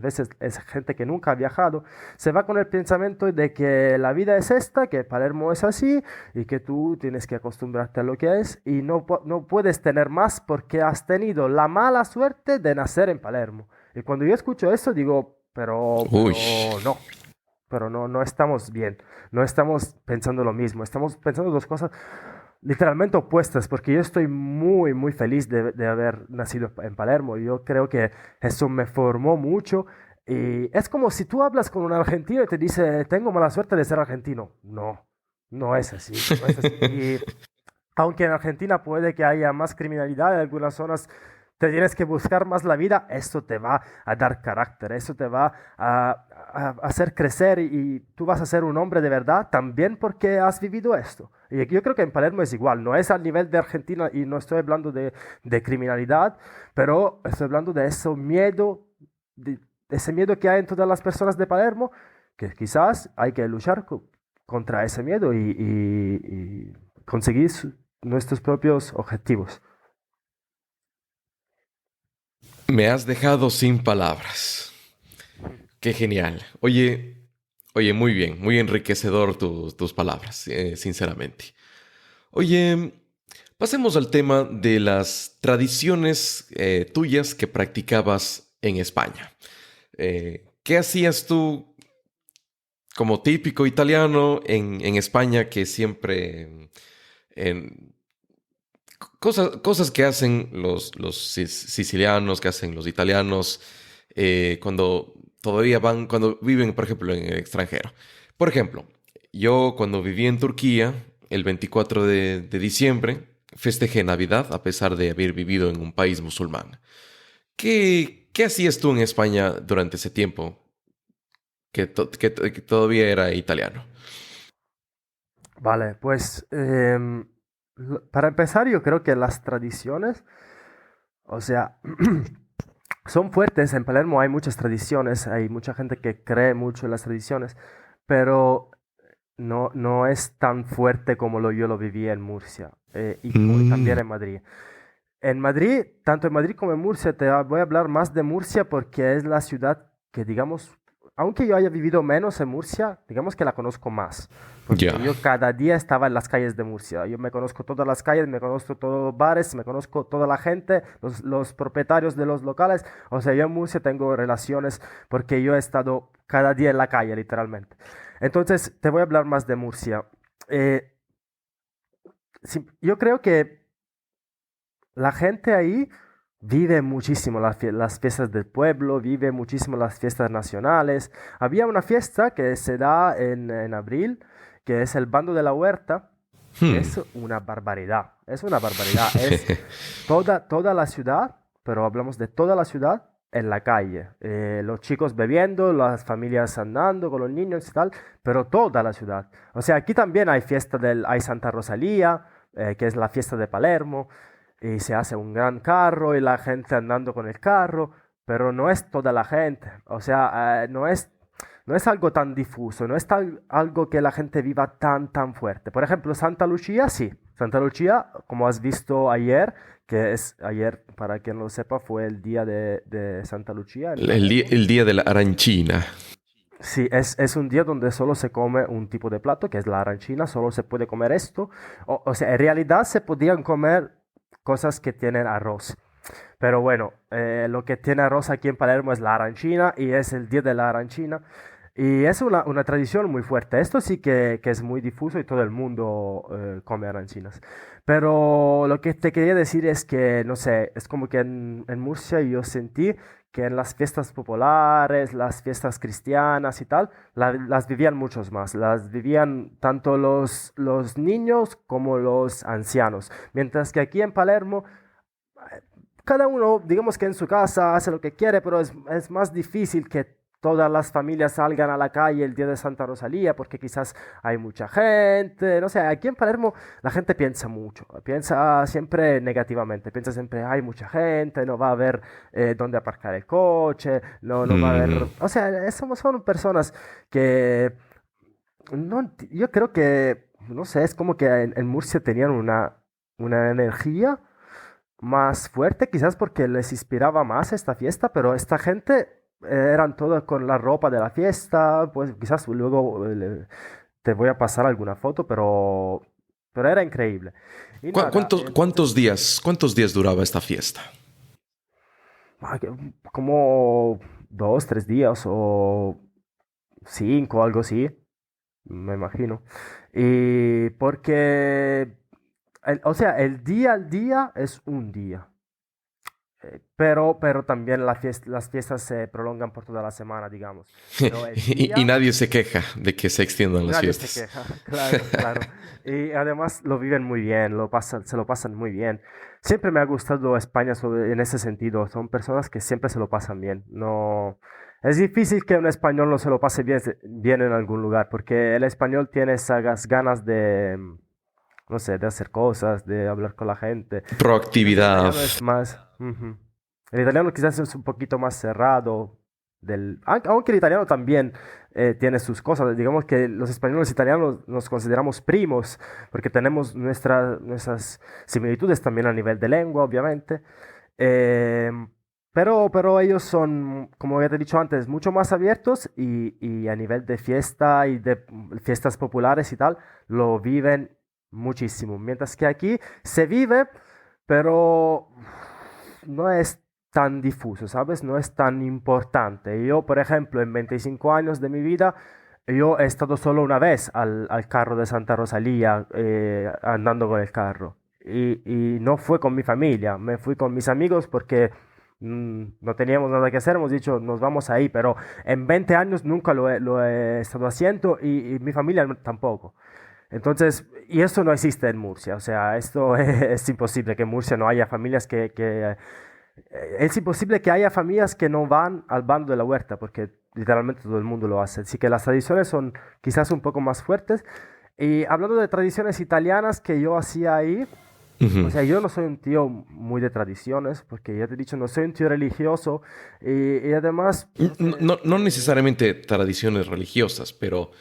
veces es gente que nunca ha viajado, se va con el pensamiento de que la vida es esta, que Palermo es así y que tú tienes que acostumbrarte a lo que es, y no puedes tener más porque has tenido la mala suerte de nacer en Palermo. Y cuando yo escucho eso digo, Uy, pero no, no estamos bien, no estamos pensando lo mismo, estamos pensando dos cosas literalmente opuestas, porque yo estoy muy, muy feliz de haber nacido en Palermo. Yo creo que eso me formó mucho, y es como si tú hablas con un argentino y te dice, tengo mala suerte de ser argentino. No, no es así, no es así. Y aunque en Argentina puede que haya más criminalidad, en algunas zonas te tienes que buscar más la vida, eso te va a dar carácter, eso te va a hacer crecer, y tú vas a ser un hombre de verdad también porque has vivido esto. Y yo creo que en Palermo es igual, no es al nivel de Argentina, y no estoy hablando de criminalidad, pero estoy hablando de ese miedo, de ese miedo que hay en todas las personas de Palermo, que quizás hay que luchar contra ese miedo y conseguir nuestros propios objetivos. me has dejado sin palabras. Qué genial. Oye, muy bien, muy enriquecedor tus palabras, sinceramente. Oye, pasemos al tema de las tradiciones tuyas que practicabas en España. ¿Qué hacías tú como típico italiano en España que siempre... en- cosas que hacen los sicilianos, que hacen los italianos cuando todavía cuando viven, por ejemplo, en el extranjero. Por ejemplo, yo cuando viví en Turquía, el 24 de diciembre, festejé Navidad a pesar de haber vivido en un país musulmán. ¿Qué hacías tú en España durante ese tiempo que todavía era italiano? Vale, pues para empezar yo creo que las tradiciones, o sea, son fuertes. En Palermo hay muchas tradiciones, hay mucha gente que cree mucho en las tradiciones, pero no es tan fuerte como yo lo viví en Murcia, y también Mm, en Madrid. En Madrid, tanto en Madrid como en Murcia, voy a hablar más de Murcia porque es la ciudad que, digamos, aunque yo haya vivido menos en Murcia, digamos que la conozco más, ya. porque yo cada día estaba en las calles de Murcia. Yo me conozco todas las calles, me conozco todos los bares, me conozco toda la gente, los propietarios de los locales. O sea, yo en Murcia tengo relaciones porque yo he estado cada día en la calle, literalmente. Entonces, te voy a hablar más de Murcia. Eh, yo creo que la gente ahí vive muchísimo las fiestas del pueblo, vive muchísimo las fiestas nacionales. Había una fiesta que se da en abril, que es el Bando de la Huerta, que Hmm. es una barbaridad, es una barbaridad. Es toda la ciudad, pero hablamos de toda la ciudad en la calle. Los chicos bebiendo, las familias andando con los niños y tal, pero toda la ciudad. O sea, aquí también hay Santa Rosalía, que es la fiesta de Palermo, y se hace un gran carro y la gente andando con el carro, pero no es toda la gente. O sea, no es algo tan difuso, no es algo que la gente viva tan fuerte. Por ejemplo, Santa Lucía, sí. Santa Lucía, como has visto ayer, que es ayer, para quien no lo sepa, fue el día de Santa Lucía en Palermo. El día de la arancina. Sí, es un día donde solo se come un tipo de plato, que es la arancina, solo se puede comer esto. O sea, en realidad se podían comer cosas que tienen arroz. Pero bueno, lo que tiene arroz aquí en Palermo es la arancina, y es el día de la arancina. Y es una tradición muy fuerte. Esto sí que es muy difuso y todo el mundo come arancinas. Pero lo que te quería decir es que, no sé, es como que en Murcia yo sentí que en las fiestas populares, las fiestas cristianas y tal, las vivían muchos más. Las vivían tanto los niños como los ancianos. Mientras que aquí en Palermo cada uno, digamos que en su casa hace lo que quiere, pero es más difícil que todas las familias salgan a la calle el día de Santa Rosalía porque quizás hay mucha gente. No sé, aquí en Palermo la gente piensa mucho, piensa siempre negativamente, piensa siempre hay mucha gente, no va a haber dónde aparcar el coche, no va a haber... Mm, O sea, son personas que... yo creo que, no sé, es como que en Murcia tenían una energía más fuerte, quizás porque les inspiraba más esta fiesta, pero esta gente eran todos con la ropa de la fiesta, pues quizás luego te voy a pasar alguna foto, pero era increíble. Y nada, ¿Cuántos días duraba esta fiesta? como 2, 3 días o 5, algo así, me imagino. Y porque, o sea, el día al día es un día. Pero también las fiestas se prolongan por toda la semana, digamos. Pero el Y día, nadie se queja de que se extiendan las nadie se fiestas. queja, claro, claro. Y además lo viven muy bien, se lo pasan muy bien. Siempre me ha gustado España en ese sentido. Son personas que siempre se lo pasan bien. No, es difícil que un español no se lo pase bien en algún lugar, porque el español tiene esas ganas de, no sé, de hacer cosas, de hablar con la gente. Quizás el Proactividad. italiano es más... ujú. El italiano quizás es un poquito más cerrado, aunque el italiano también tiene sus cosas. Digamos que los españoles e italianos nos consideramos primos porque tenemos nuestras similitudes también a nivel de lengua, obviamente. Eh, pero ellos son, como ya te he dicho antes, mucho más abiertos y a nivel de fiesta y de fiestas populares y tal, lo viven muchísimo. Mientras que aquí se vive, pero no es tan difuso, ¿sabes? No es tan importante. Yo, por ejemplo, en 25 años de mi vida, yo he estado solo una vez al carro de Santa Rosalía, andando con el carro. Y no fue con mi familia, me fui con mis amigos porque no teníamos nada que hacer, hemos dicho, nos vamos ahí, pero en 20 años nunca lo he estado haciendo y mi familia tampoco. Entonces, y eso no existe en Murcia, o sea, esto es imposible que en Murcia no haya familias es imposible que haya familias que no van al bando de la huerta, porque literalmente todo el mundo lo hace. Así que las tradiciones son quizás un poco más fuertes. Y hablando de tradiciones italianas que yo hacía ahí, o Ujú. sea, yo no soy un tío muy de tradiciones, porque ya te he dicho, no soy un tío religioso, y además, no sé, No necesariamente tradiciones religiosas, pero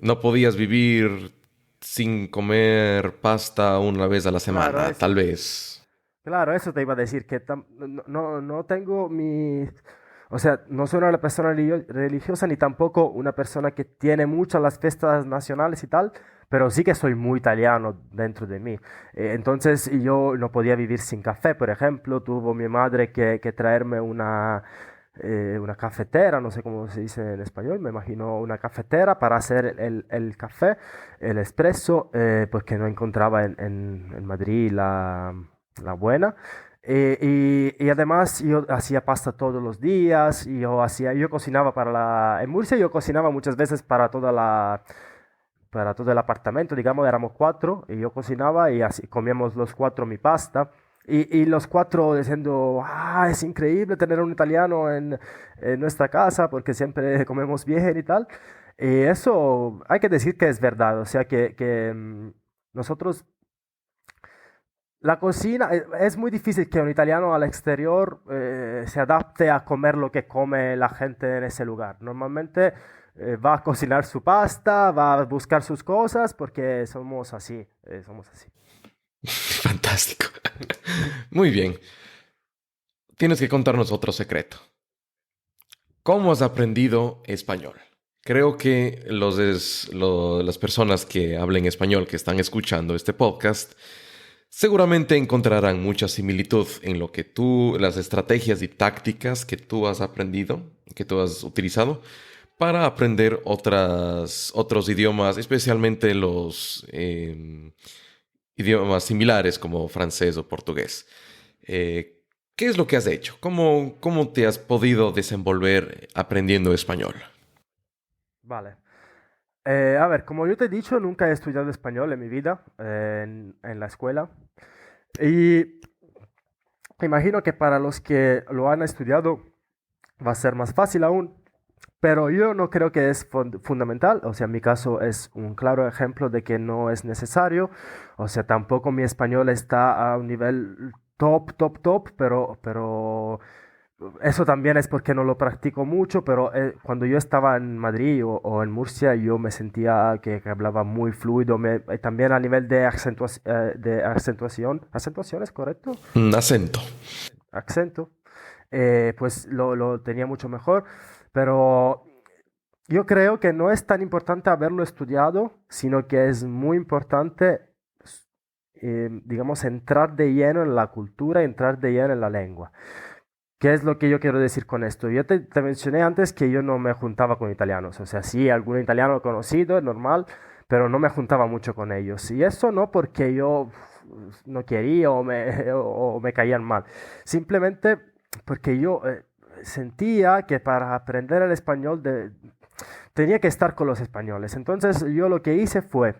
no podías vivir sin comer pasta una vez a la claro, semana, tal eso. vez. Claro, eso te iba a decir, que no tengo o sea, no soy una persona religiosa ni tampoco una persona que tiene muchas las fiestas nacionales y tal, pero sí que soy muy italiano dentro de mí. Entonces yo no podía vivir sin café, por ejemplo, tuvo mi madre que traerme una cafetera, no sé cómo se dice en español, me imagino una cafetera para hacer el café, el espresso, porque no encontraba en Madrid la buena. Y además yo hacía pasta todos los días, y yo cocinaba en Murcia yo cocinaba muchas veces para todo el apartamento, digamos, éramos cuatro, y yo cocinaba y así comíamos los cuatro mi pasta. Y los cuatro diciendo, es increíble tener un italiano en nuestra casa porque siempre comemos bien y tal. Y eso hay que decir que es verdad, o sea que nosotros la cocina, es muy difícil que un italiano al exterior se adapte a comer lo que come la gente en ese lugar. Normalmente va a cocinar su pasta, va a buscar sus cosas porque somos así, somos así. Fantástico. Muy bien. Tienes que contarnos otro secreto. ¿Cómo has aprendido español? Creo que las personas que hablen español, que están escuchando este podcast, seguramente encontrarán mucha similitud en las estrategias y tácticas que tú has aprendido que tú has utilizado para aprender otros idiomas, especialmente los idiomas similares como francés o portugués. ¿Qué es lo que has hecho? ¿Cómo te has podido desenvolver aprendiendo español? Vale. A ver, como yo te he dicho, nunca he estudiado español en mi vida, en la escuela. Y imagino que para los que lo han estudiado va a ser más fácil aún, pero yo no creo que es fundamental. O sea, en mi caso es un claro ejemplo de que no es necesario. O sea, tampoco mi español está a un nivel top, top, top, pero eso también es porque no lo practico mucho, pero cuando yo estaba en Madrid o en Murcia, yo me sentía que hablaba muy fluido, también a nivel de acentuación. ¿Acentuación es correcto? Acento. Acento. Pues lo tenía mucho mejor, pero yo creo que no es tan importante haberlo estudiado, sino que es muy importante, digamos, entrar de lleno en la cultura, entrar de lleno en la lengua. ¿Qué es lo que yo quiero decir con esto? Yo te mencioné antes que yo no me juntaba con italianos, o sea, sí, algún italiano conocido, es normal, pero no me juntaba mucho con ellos. Y eso no porque yo no quería o me caían mal, simplemente porque yo sentía que para aprender el español tenía que estar con los españoles. Entonces yo lo que hice fue,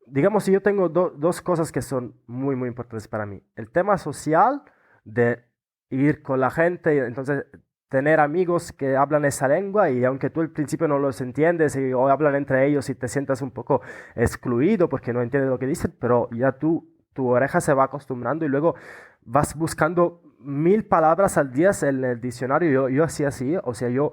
digamos, si yo tengo dos cosas que son muy, muy importantes para mí. El tema social de ir con la gente, y entonces tener amigos que hablan esa lengua y aunque tú al principio no los entiendes o hablan entre ellos y te sientas un poco excluido porque no entiendes lo que dicen, pero ya tu oreja se va acostumbrando y luego vas buscando 1000 palabras al día en el diccionario. Yo hacía así, o sea, yo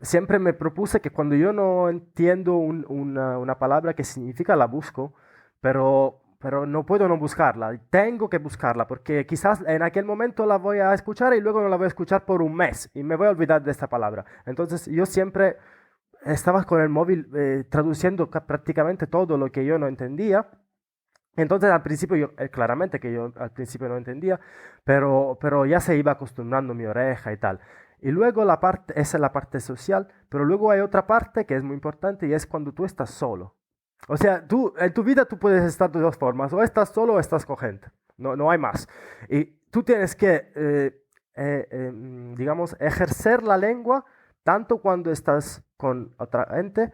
siempre me propuse que cuando yo no entiendo una palabra que significa, la busco, pero no puedo no buscarla, tengo que buscarla, porque quizás en aquel momento la voy a escuchar y luego no la voy a escuchar por un mes y me voy a olvidar de esta palabra. Entonces yo siempre estaba con el móvil traduciendo prácticamente todo lo que yo no entendía. Entonces al principio claramente que yo al principio no entendía, pero ya se iba acostumbrando mi oreja y tal. Y luego esa es la parte social, pero luego hay otra parte que es muy importante y es cuando tú estás solo. O sea, en tu vida tú puedes estar de dos formas, o estás solo o estás con gente, no hay más. Y tú tienes que, digamos, ejercer la lengua tanto cuando estás con otra gente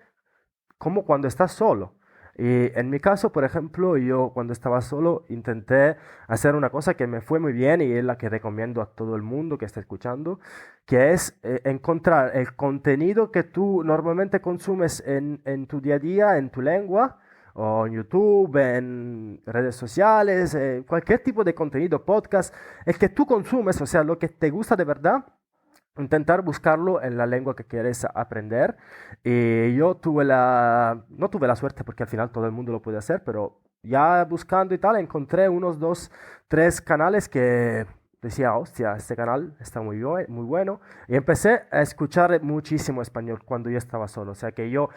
como cuando estás solo. Y en mi caso, por ejemplo, yo cuando estaba solo intenté hacer una cosa que me fue muy bien y es la que recomiendo a todo el mundo que esté escuchando, que es encontrar el contenido que tú normalmente consumes en tu día a día, en tu lengua, o en YouTube, en redes sociales, cualquier tipo de contenido, podcast, el que tú consumes, o sea, lo que te gusta de verdad. Intentar buscarlo en la lengua que quieres aprender. Y yo no tuve la suerte porque al final todo el mundo lo puede hacer, pero ya buscando y tal, encontré unos dos, tres canales que decía, hostia, este canal está muy bueno. Y empecé a escuchar muchísimo español cuando yo estaba solo. O sea que yo,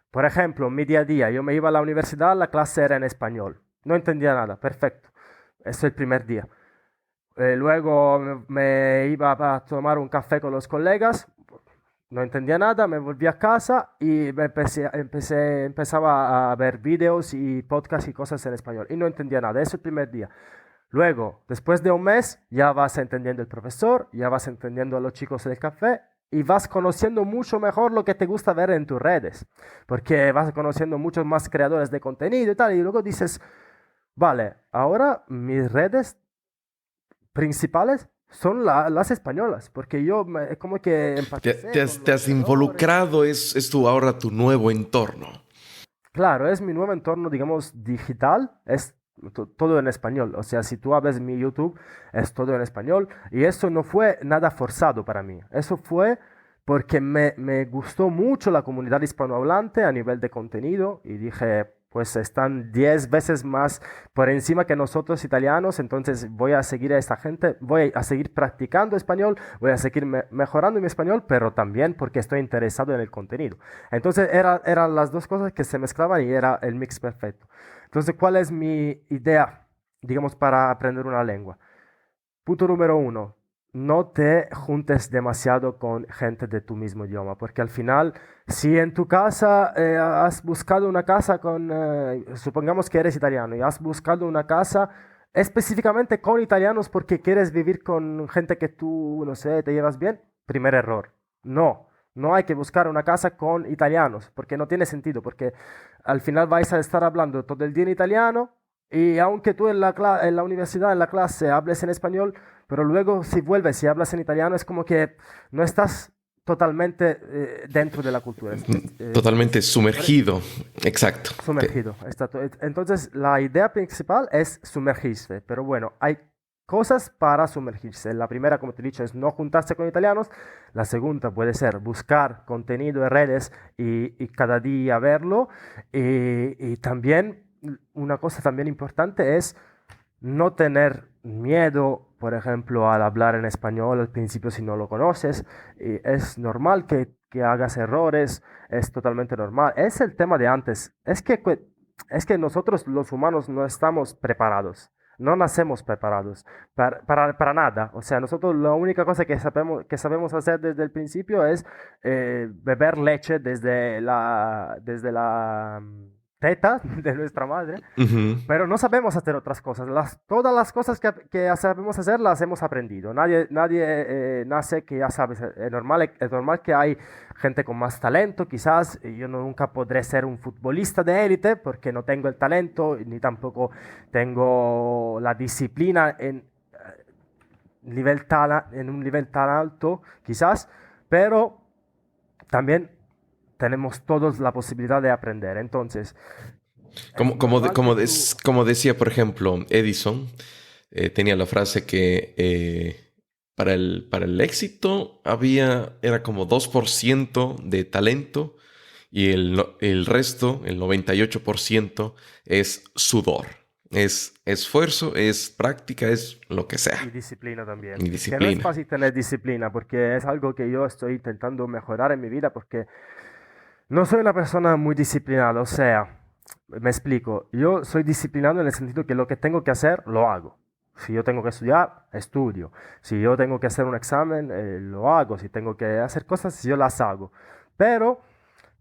por ejemplo, mi día a día, yo me iba a la universidad, la clase era en español. No entendía nada, perfecto. Eso es el primer día. Luego me iba a tomar un café con los colegas, no entendía nada, me volví a casa y empezaba a ver vídeos y podcasts y cosas en español y no entendía nada, eso el primer día. Luego, después de un mes, ya vas entendiendo el profesor, ya vas entendiendo a los chicos del café y vas conociendo mucho mejor lo que te gusta ver en tus redes, porque vas conociendo muchos más creadores de contenido y tal, y luego dices, vale, ahora mis redes principales son las españolas, porque yo como que empaticé con Te los has creadores. involucrado, es ahora tu nuevo entorno. Claro, es mi nuevo entorno, digamos, digital, es todo en español. O sea, si tú abres mi YouTube, es todo en español. Y eso no fue nada forzado para mí. Eso fue porque me gustó mucho la comunidad hispanohablante a nivel de contenido y dije, pues están 10 veces más por encima que nosotros italianos, entonces voy a seguir a esta gente, voy a seguir practicando español, voy a seguir mejorando mi español, pero también porque estoy interesado en el contenido. Entonces eran las dos cosas que se mezclaban y era el mix perfecto. Entonces, ¿cuál es mi idea, digamos, para aprender una lengua? Punto número uno, no te juntes demasiado con gente de tu mismo idioma, porque al final, si en tu casa has buscado una casa con, supongamos que eres italiano y has buscado una casa específicamente con italianos porque quieres vivir con gente que tú, no sé, te llevas bien, primer error. No, no hay que buscar una casa con italianos, porque no tiene sentido, porque al final vais a estar hablando todo el día en italiano y aunque tú en la universidad, en la clase, hables en español, pero luego si vuelves y hablas en italiano es como que no estás totalmente dentro de la cultura. Totalmente sumergido. Exacto. Sumergido. Entonces, la idea principal es sumergirse, pero bueno, hay cosas para sumergirse. La primera, como te he dicho, es no juntarse con italianos. La segunda puede ser buscar contenido en redes y cada día verlo. Y también, una cosa también importante es no tener miedo, por ejemplo, al hablar en español al principio si no lo conoces. Y es normal que hagas errores, es totalmente normal. Es el tema de antes. Es que nosotros los humanos no estamos preparados. No nacemos preparados para nada. O sea, nosotros la única cosa que sabemos hacer desde el principio es beber leche desde la teta de nuestra madre, Ujú. pero no sabemos hacer otras cosas. Todas las cosas que sabemos hacer las hemos aprendido. Nadie nace que ya sabes. Es normal que hay gente con más talento. Quizás yo nunca podré ser un futbolista de élite porque no tengo el talento ni tampoco tengo la disciplina en un nivel tan alto, quizás, pero también tenemos todos la posibilidad de aprender. Entonces, es normal que tú... Como decía, por ejemplo, Edison, tenía la frase que para el éxito era como 2% de talento y el resto, el 98%, es sudor. Es esfuerzo, es práctica, es lo que sea. Y disciplina también. Y Que no es disciplina. fácil tener disciplina porque es algo que yo estoy intentando mejorar en mi vida porque no soy una persona muy disciplinada. O sea, me explico. Yo soy disciplinado en el sentido que lo que tengo que hacer, lo hago. Si yo tengo que estudiar, estudio. Si yo tengo que hacer un examen, lo hago. Si tengo que hacer cosas, yo las hago. Pero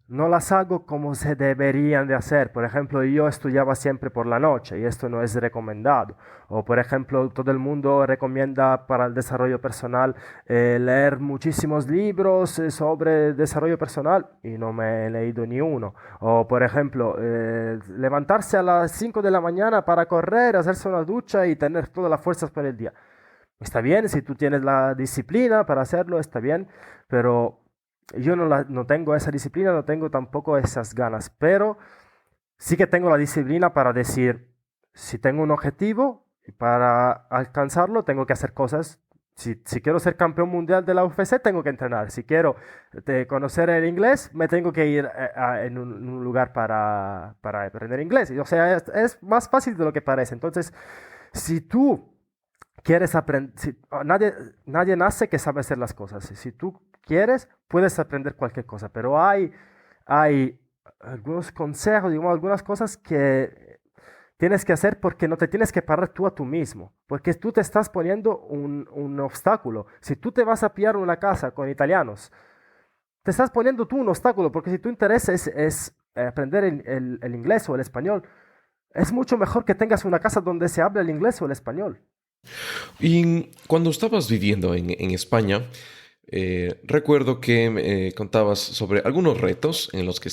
no las hago como se deberían de hacer. Por ejemplo, yo estudiaba siempre por la noche y esto no es recomendado. O por ejemplo, todo el mundo recomienda para el desarrollo personal leer muchísimos libros sobre desarrollo personal y no me he leído ni uno. O por ejemplo, levantarse a las 5 de la mañana para correr, hacerse una ducha y tener todas las fuerzas para el día. Está bien, si tú tienes la disciplina para hacerlo, está bien, pero yo no tengo esa disciplina, no tengo tampoco esas ganas, pero sí que tengo la disciplina para decir, si tengo un objetivo y para alcanzarlo tengo que hacer cosas. Si quiero ser campeón mundial de la UFC, tengo que entrenar. Si quiero conocer el inglés, me tengo que ir en un lugar para aprender inglés. O sea, es más fácil de lo que parece. Entonces, si tú quieres aprender, nadie nace que sabe hacer las cosas. Si tú quieres, puedes aprender cualquier cosa, pero hay algunos consejos, digamos, algunas cosas que tienes que hacer porque no te tienes que parar tú a tú mismo, porque tú te estás poniendo un obstáculo. Si tú te vas a pillar una casa con italianos, te estás poniendo tú un obstáculo, porque si tu interés es aprender el inglés o el español, es mucho mejor que tengas una casa donde se hable el inglés o el español. Y cuando estabas viviendo en España, recuerdo que me contabas sobre algunos retos en los que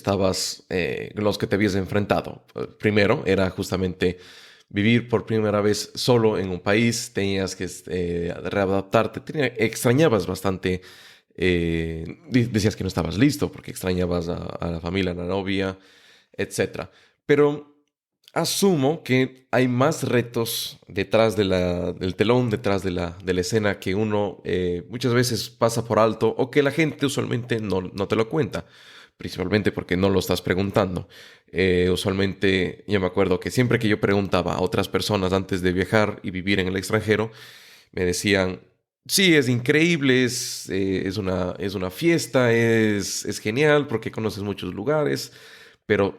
en los que te habías enfrentado. Primero era justamente vivir por primera vez solo en un país, tenías que readaptarte, extrañabas bastante, decías que no estabas listo porque extrañabas a la familia, a la novia, etcétera. Pero asumo que hay más retos detrás del telón, detrás de la escena que uno muchas veces pasa por alto o que la gente usualmente no te lo cuenta, principalmente porque no lo estás preguntando. Usualmente yo me acuerdo que siempre que yo preguntaba a otras personas antes de viajar y vivir en el extranjero, me decían, sí, es increíble, es una fiesta, es genial porque conoces muchos lugares, pero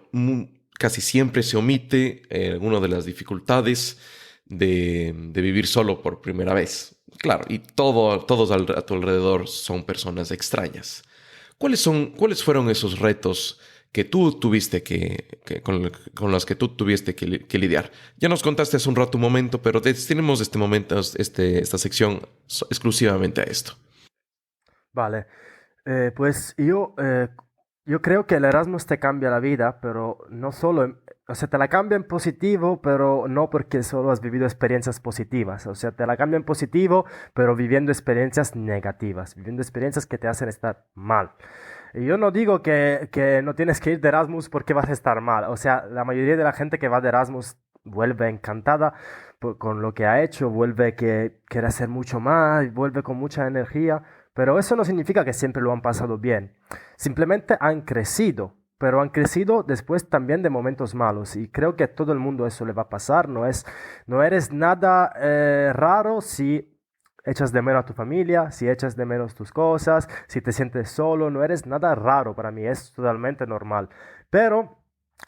casi siempre se omite alguna de las dificultades de vivir solo por primera vez. Claro, y todos a tu alrededor son personas extrañas. ¿Cuáles fueron esos retos que tú tuviste con los que tú tuviste que lidiar? Ya nos contaste hace un rato un momento, pero destinemos este momento, esta sección exclusivamente a esto. Vale, pues yo creo que el Erasmus te cambia la vida, pero no solo, o sea, te la cambia en positivo, pero no porque solo has vivido experiencias positivas, o sea, te la cambia en positivo, pero viviendo experiencias negativas, viviendo experiencias que te hacen estar mal. Y yo no digo que no tienes que ir de Erasmus porque vas a estar mal, o sea, la mayoría de la gente que va de Erasmus vuelve encantada con lo que ha hecho, vuelve que quiere hacer mucho más, vuelve con mucha energía. Pero eso no significa que siempre lo han pasado bien. Simplemente han crecido, pero han crecido después también de momentos malos. Y creo que a todo el mundo eso le va a pasar. No eres nada raro si echas de menos a tu familia, si echas de menos tus cosas, si te sientes solo. No eres nada raro para mí, es totalmente normal. Pero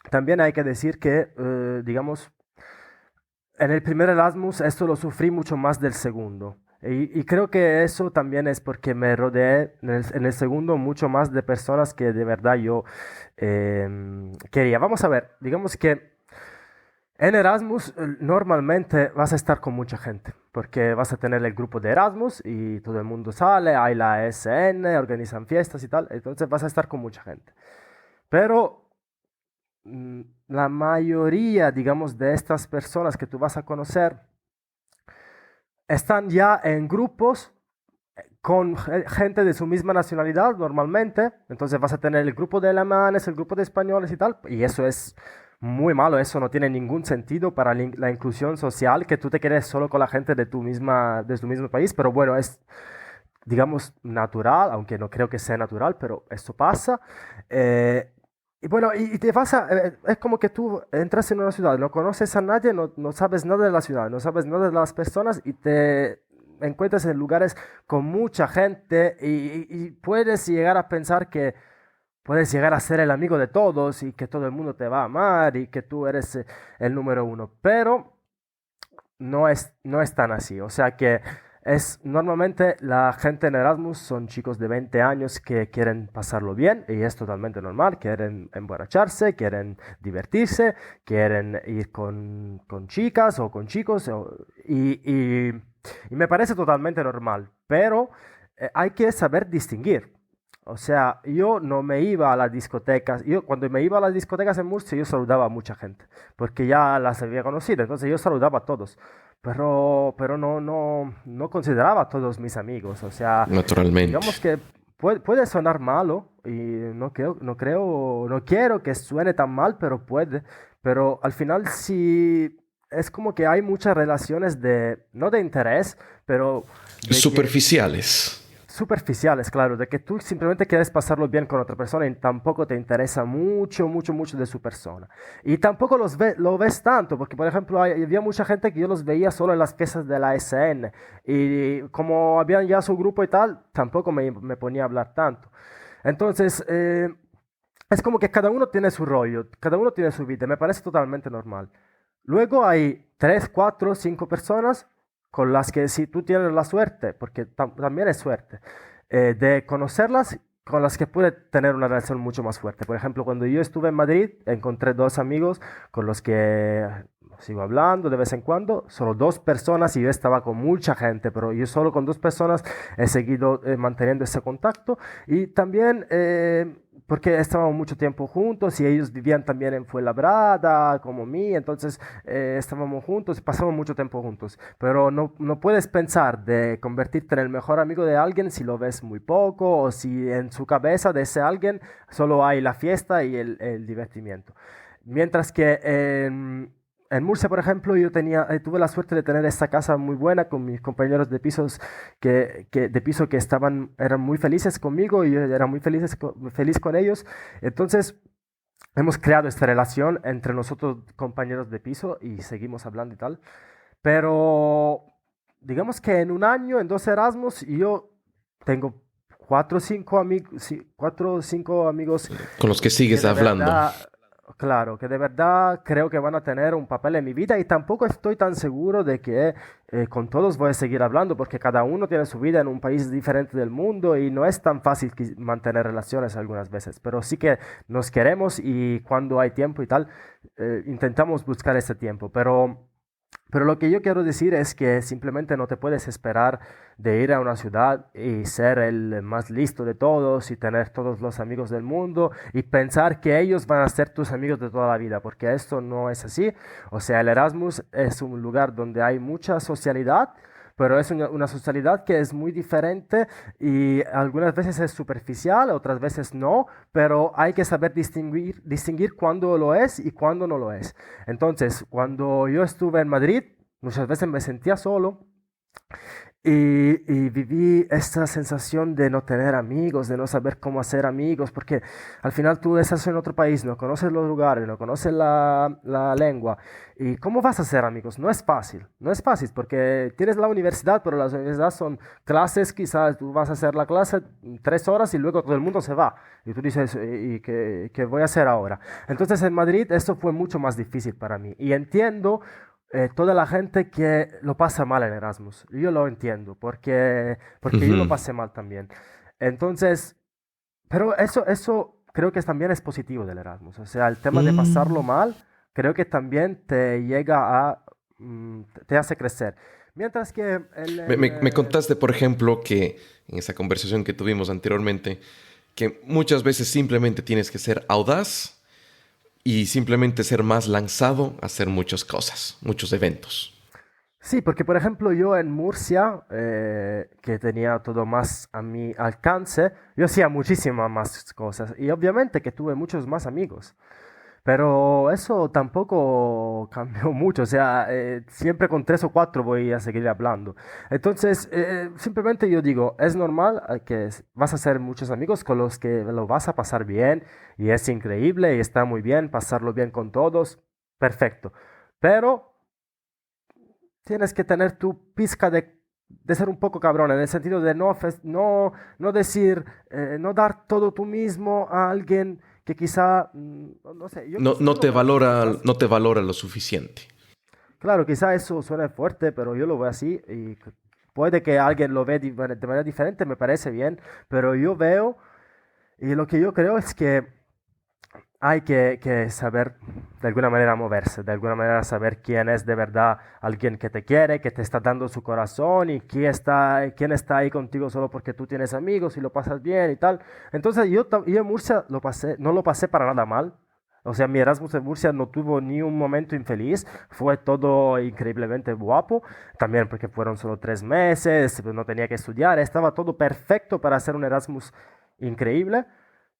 también hay que decir que, digamos, en el primer Erasmus esto lo sufrí mucho más del segundo. Y creo que eso también es porque me rodeé en el segundo mucho más de personas que de verdad yo quería. Vamos a ver, digamos que en Erasmus normalmente vas a estar con mucha gente, porque vas a tener el grupo de Erasmus y todo el mundo sale, hay la SN, organizan fiestas y tal, entonces vas a estar con mucha gente. Pero la mayoría, digamos, de estas personas que tú vas a conocer están ya en grupos con gente de su misma nacionalidad normalmente, entonces vas a tener el grupo de alemanes, el grupo de españoles y tal, y eso es muy malo, eso no tiene ningún sentido para la inclusión social, que tú te quedes solo con la gente de tu mismo país, pero bueno, es, digamos, natural, aunque no creo que sea natural, pero eso pasa. Y bueno, y te pasa, es como que tú entras en una ciudad, no conoces a nadie, no sabes nada de la ciudad, no sabes nada de las personas y te encuentras en lugares con mucha gente y puedes llegar a pensar que puedes llegar a ser el amigo de todos y que todo el mundo te va a amar y que tú eres el número uno, pero no es tan así. O sea que normalmente la gente en Erasmus son chicos de 20 años que quieren pasarlo bien y es totalmente normal, quieren emborracharse, quieren divertirse, quieren ir con chicas o con chicos y me parece totalmente normal, pero hay que saber distinguir. O sea, yo no me iba a las discotecas. Yo cuando me iba a las discotecas en Murcia, yo saludaba a mucha gente, porque ya las había conocido, entonces yo saludaba a todos. Pero no consideraba a todos mis amigos. O sea, Naturalmente. digamos que puede sonar malo y no quiero que suene tan mal, pero puede. Pero al final sí es como que hay muchas relaciones no de interés, pero de que Superficiales. superficiales, claro, de que tú simplemente quieres pasarlo bien con otra persona y tampoco te interesa mucho de su persona. Y tampoco lo ves tanto, porque por ejemplo había mucha gente que yo los veía solo en las fiestas de la SN y como habían ya su grupo y tal, tampoco me ponía a hablar tanto. Entonces, es como que cada uno tiene su rollo, cada uno tiene su vida, me parece totalmente normal. Luego hay tres, cuatro, cinco personas con las que si tú tienes la suerte, porque también es suerte, de conocerlas, con las que puedes tener una relación mucho más fuerte. Por ejemplo, cuando yo estuve en Madrid, encontré dos amigos con los que sigo hablando de vez en cuando, solo dos personas y yo estaba con mucha gente, pero yo solo con dos personas he seguido manteniendo ese contacto y también porque estábamos mucho tiempo juntos y ellos vivían también en Fuenlabrada como mí, entonces estábamos juntos y pasamos mucho tiempo juntos, pero no puedes pensar de convertirte en el mejor amigo de alguien si lo ves muy poco o si en su cabeza de ese alguien solo hay la fiesta y el divertimiento. Mientras que en Murcia, por ejemplo, tuve la suerte de tener esta casa muy buena con mis compañeros de pisos de piso que eran muy felices conmigo y yo era muy feliz con ellos. Entonces, hemos creado esta relación entre nosotros, compañeros de piso, y seguimos hablando y tal. Pero, digamos que en un año, en dos Erasmus, yo tengo cuatro o cinco amigos, sí, cuatro o cinco amigos Con los que que sigues de hablando. verdad, claro, que de verdad creo que van a tener un papel en mi vida y tampoco estoy tan seguro de que con todos voy a seguir hablando porque cada uno tiene su vida en un país diferente del mundo y no es tan fácil mantener relaciones algunas veces, pero sí que nos queremos y cuando hay tiempo y tal, intentamos buscar ese tiempo, pero lo que yo quiero decir es que simplemente no te puedes esperar de ir a una ciudad y ser el más listo de todos y tener todos los amigos del mundo y pensar que ellos van a ser tus amigos de toda la vida, porque esto no es así. O sea, el Erasmus es un lugar donde hay mucha socialidad, pero es una socialidad que es muy diferente y algunas veces es superficial, otras veces no, pero hay que saber distinguir cuándo lo es y cuándo no lo es. Entonces, cuando yo estuve en Madrid, muchas veces me sentía solo y viví esta sensación de no tener amigos, de no saber cómo hacer amigos, porque al final tú estás en otro país, no conoces los lugares, no conoces la lengua. ¿Y cómo vas a hacer amigos? No es fácil, porque tienes la universidad, pero las universidades son clases, quizás tú vas a hacer la clase 3 horas y luego todo el mundo se va. Y tú dices, ¿y qué voy a hacer ahora? Entonces en Madrid esto fue mucho más difícil para mí. Y entiendo toda la gente que lo pasa mal en Erasmus. Yo lo entiendo, porque yo lo Ujú. pasé mal también. Entonces, pero eso creo que también es positivo del Erasmus. O sea, el tema de pasarlo Mm. mal, creo que también te llega te hace crecer. Mientras que Me contaste, por ejemplo, que en esa conversación que tuvimos anteriormente, que muchas veces simplemente tienes que ser audaz y simplemente ser más lanzado a hacer muchas cosas, muchos eventos. sí, porque por ejemplo yo en Murcia, que tenía todo más a mi alcance, yo hacía muchísimas más cosas y obviamente que tuve muchos más amigos. Pero eso tampoco cambió mucho, o sea, siempre con 3 o 4 voy a seguir hablando. Entonces, simplemente yo digo, es normal que vas a hacer muchos amigos con los que lo vas a pasar bien y es increíble y está muy bien pasarlo bien con todos, perfecto. Pero tienes que tener tu pizca de ser un poco cabrón, en el sentido de no decir, no dar todo tú mismo a alguien que quizá, no sé, No, yo lo veo así, quizás. no te valora lo suficiente. Claro, quizá eso suene fuerte, pero yo lo veo así y puede que alguien lo ve de manera diferente, me parece bien, pero yo veo y lo que yo creo es que hay que saber de alguna manera moverse, de alguna manera saber quién es de verdad alguien que te quiere, que te está dando su corazón y quién está ahí contigo solo porque tú tienes amigos y lo pasas bien y tal. Entonces yo en Murcia no lo pasé para nada mal. O sea, mi Erasmus en Murcia no tuvo ni un momento infeliz, fue todo increíblemente guapo, también porque fueron solo 3 meses, pues no tenía que estudiar, estaba todo perfecto para hacer un Erasmus increíble.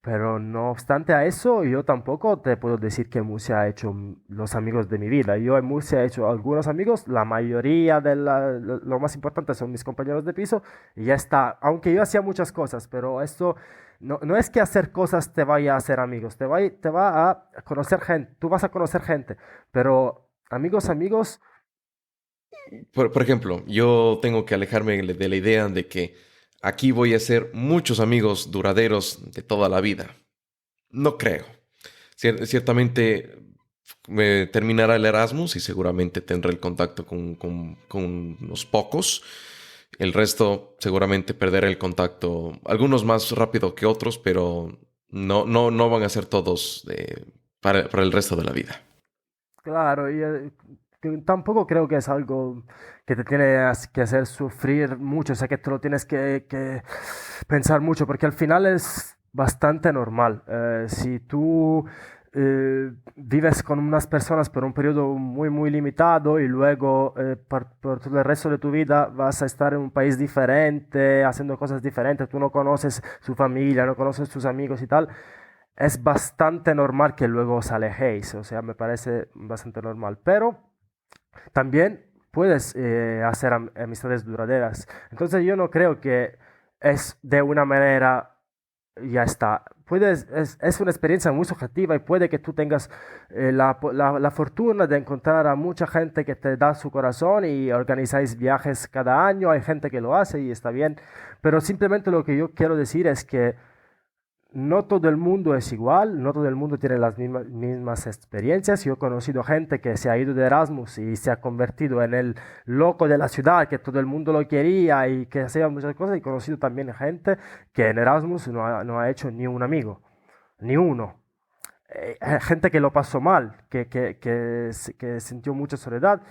Pero no obstante a eso, yo tampoco te puedo decir que Murcia ha hecho los amigos de mi vida. Yo en Murcia he hecho algunos amigos, la mayoría lo más importante son mis compañeros de piso y ya está. Aunque yo hacía muchas cosas, pero esto no es que hacer cosas te vaya a hacer amigos, te va a conocer gente, tú vas a conocer gente, pero amigos, Por ejemplo, yo tengo que alejarme de la idea de que aquí voy a hacer muchos amigos duraderos de toda la vida. No creo. Ciertamente me terminará el Erasmus y seguramente tendré el contacto con unos pocos. El resto seguramente perderé el contacto, algunos más rápido que otros, pero no van a ser todos para el resto de la vida. claro, y que tampoco creo que es algo que te tienes que hacer sufrir mucho, o sea, que te lo tienes que pensar mucho, porque al final es bastante normal. Si tú vives con unas personas por un periodo muy, muy limitado y luego por todo el resto de tu vida vas a estar en un país diferente, haciendo cosas diferentes, tú no conoces su familia, no conoces sus amigos y tal, es bastante normal que luego os alejéis, o sea, me parece bastante normal, pero también puedes hacer amistades duraderas. Entonces yo no creo que es de una manera, ya está. Es una experiencia muy subjetiva y puede que tú tengas la fortuna de encontrar a mucha gente que te da su corazón y organizáis viajes cada año. Hay gente que lo hace y está bien. Pero simplemente lo que yo quiero decir es que no todo el mundo es igual, no todo el mundo tiene las mismas experiencias. Yo he conocido gente que se ha ido de Erasmus y se ha convertido en el loco de la ciudad, que todo el mundo lo quería y que hacía muchas cosas. Y he conocido también gente que en Erasmus no ha hecho ni un amigo, ni uno. Gente que lo pasó mal, que sintió mucha soledad.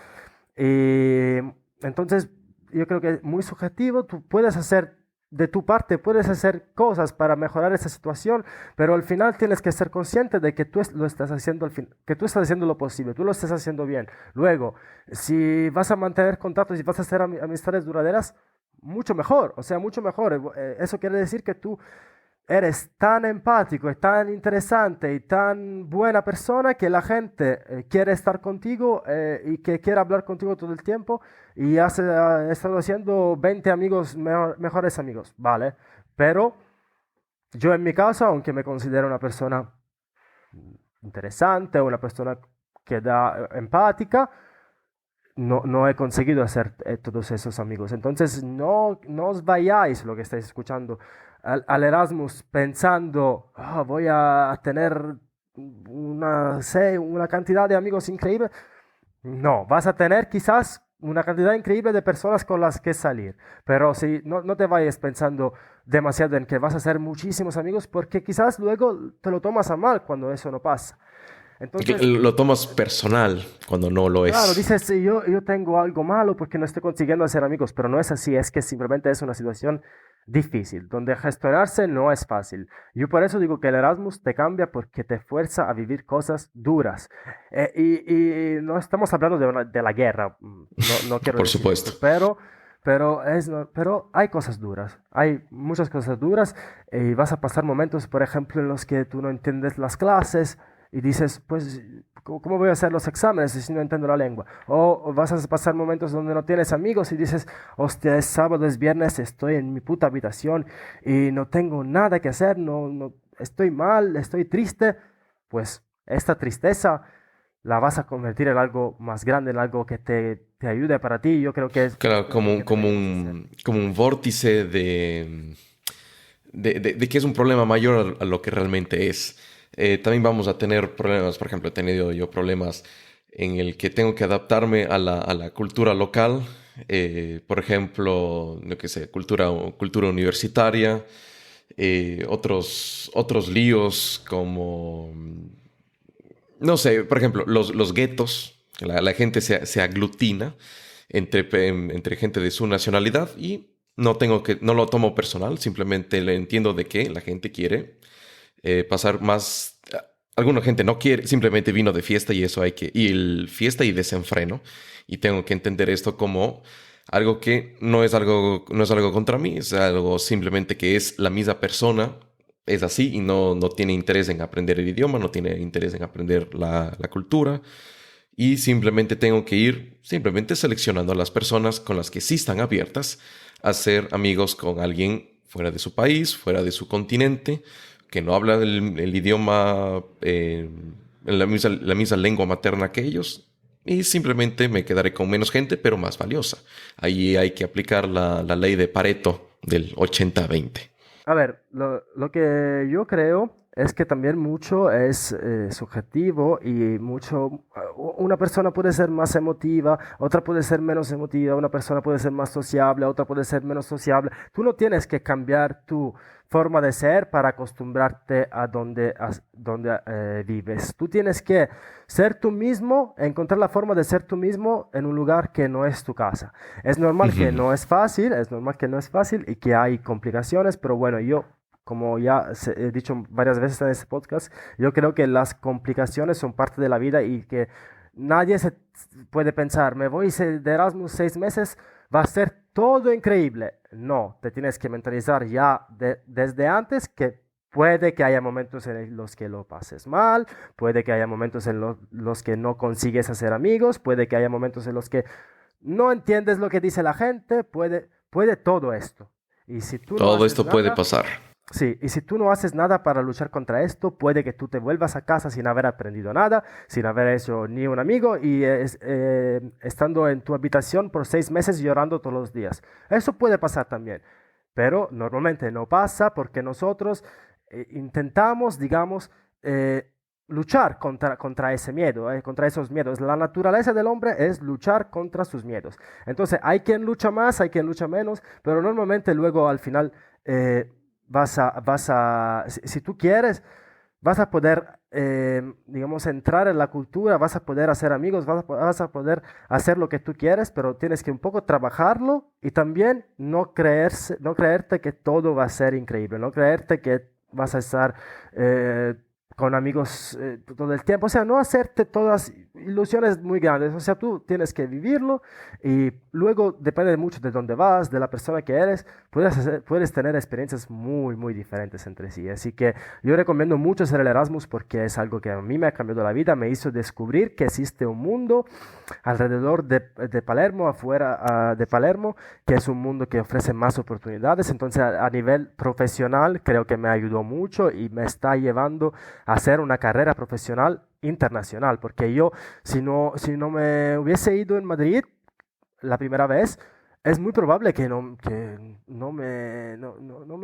Y entonces yo creo que es muy subjetivo. Tú puedes hacer de tu parte, puedes hacer cosas para mejorar esa situación, pero al final tienes que ser consciente de que tú lo estás haciendo que tú estás haciendo lo posible, tú lo estás haciendo bien. Luego, si vas a mantener contactos y vas a hacer amistades duraderas, mucho mejor, o sea, mucho mejor. Eso quiere decir que tú eres tan empático y tan interesante y tan buena persona que la gente quiere estar contigo y que quiere hablar contigo todo el tiempo y has estado haciendo 20 amigos, mejores amigos, ¿vale? Pero yo en mi caso, aunque me considero una persona interesante, una persona que da empática, no he conseguido hacer todos esos amigos. Entonces, no os vayáis, lo que estáis escuchando, al Erasmus pensando, "Ah, voy a tener una cantidad de amigos increíble". No, vas a tener quizás una cantidad increíble de personas con las que salir, pero si no te vayas pensando demasiado en que vas a hacer muchísimos amigos, porque quizás luego te lo tomas a mal cuando eso no pasa. Entonces, Lo tomas personal cuando no lo claro, es. dices, "Sí, yo tengo algo malo porque no estoy consiguiendo hacer amigos", pero no es así, es que simplemente es una situación difícil, donde gestionarse no es fácil. Yo por eso digo que el Erasmus te cambia porque te fuerza a vivir cosas duras. Y no estamos hablando de la guerra, no quiero Por decir esto, supuesto. pero hay cosas duras, hay muchas cosas duras y vas a pasar momentos, por ejemplo, en los que tú no entiendes las clases y dices, pues, ¿cómo voy a hacer los exámenes si no entiendo la lengua? O vas a pasar momentos donde no tienes amigos y dices, hostia, es sábado, es viernes, estoy en mi puta habitación y no tengo nada que hacer, estoy mal, estoy triste. Pues esta tristeza la vas a convertir en algo más grande, en algo que te ayude para ti. Yo creo que es Claro, lo que deberíamos hacer. como un vórtice de que es un problema mayor a lo que realmente es. También vamos a tener problemas, por ejemplo, he tenido yo problemas en el que tengo que adaptarme a la cultura local, por ejemplo, lo que sé, cultura universitaria, otros líos como, no sé, por ejemplo, los guetos, la gente se aglutina entre gente de su nacionalidad y no lo tomo personal, simplemente le entiendo de que la gente quiere pasar más. Alguna gente no quiere, simplemente vino de fiesta y eso hay que. Y el fiesta y desenfreno. Y tengo que entender esto como algo que no es algo contra mí, es algo simplemente que es la misma persona, es así y no tiene interés en aprender el idioma, no tiene interés en aprender la cultura. Y simplemente tengo que ir simplemente seleccionando a las personas con las que sí están abiertas a ser amigos con alguien fuera de su país, fuera de su continente, que no habla el idioma, la misma lengua materna que ellos, y simplemente me quedaré con menos gente, pero más valiosa. Ahí hay que aplicar la ley de Pareto del 80-20. A ver, lo que yo creo es que también mucho es subjetivo y una persona puede ser más emotiva, otra puede ser menos emotiva, una persona puede ser más sociable, otra puede ser menos sociable. Tú no tienes que cambiar tu forma de ser para acostumbrarte a donde vives. Tú tienes que ser tú mismo, encontrar la forma de ser tú mismo en un lugar que no es tu casa. Es normal que Ujú. no es fácil, es normal que no es fácil y que hay complicaciones, pero bueno, yo, como ya he dicho varias veces en este podcast, yo creo que las complicaciones son parte de la vida y que nadie se puede pensar, me voy de Erasmus 6 meses, va a ser todo increíble. No, te tienes que mentalizar ya desde antes que puede que haya momentos en los que lo pases mal, puede que haya momentos en los que no consigues hacer amigos, puede que haya momentos en los que no entiendes lo que dice la gente, puede todo esto. Y si tú no Todo haces esto puede nada, pasar. sí, y si tú no haces nada para luchar contra esto, puede que tú te vuelvas a casa sin haber aprendido nada, sin haber hecho ni un amigo y estando en tu habitación por 6 meses llorando todos los días. Eso puede pasar también, pero normalmente no pasa porque nosotros intentamos, digamos, luchar contra ese miedo, contra esos miedos. La naturaleza del hombre es luchar contra sus miedos. Entonces, hay quien lucha más, hay quien lucha menos, pero normalmente luego al final si tú quieres, vas a poder, digamos, entrar en la cultura, vas a poder hacer amigos, vas a poder hacer lo que tú quieres, pero tienes que un poco trabajarlo y también no creerte que todo va a ser increíble, no creerte que vas a estar con amigos todo el tiempo, o sea, no hacerte todas ilusiones muy grandes, o sea, tú tienes que vivirlo y luego depende mucho de dónde vas, de la persona que eres, puedes tener experiencias muy, muy diferentes entre sí, así que yo recomiendo mucho hacer el Erasmus porque es algo que a mí me ha cambiado la vida, me hizo descubrir que existe un mundo alrededor de Palermo, afuera de Palermo, que es un mundo que ofrece más oportunidades, entonces a nivel profesional creo que me ayudó mucho y me está llevando hacer una carrera profesional internacional, porque yo, si no me hubiese ido en Madrid la primera vez, es muy probable que no me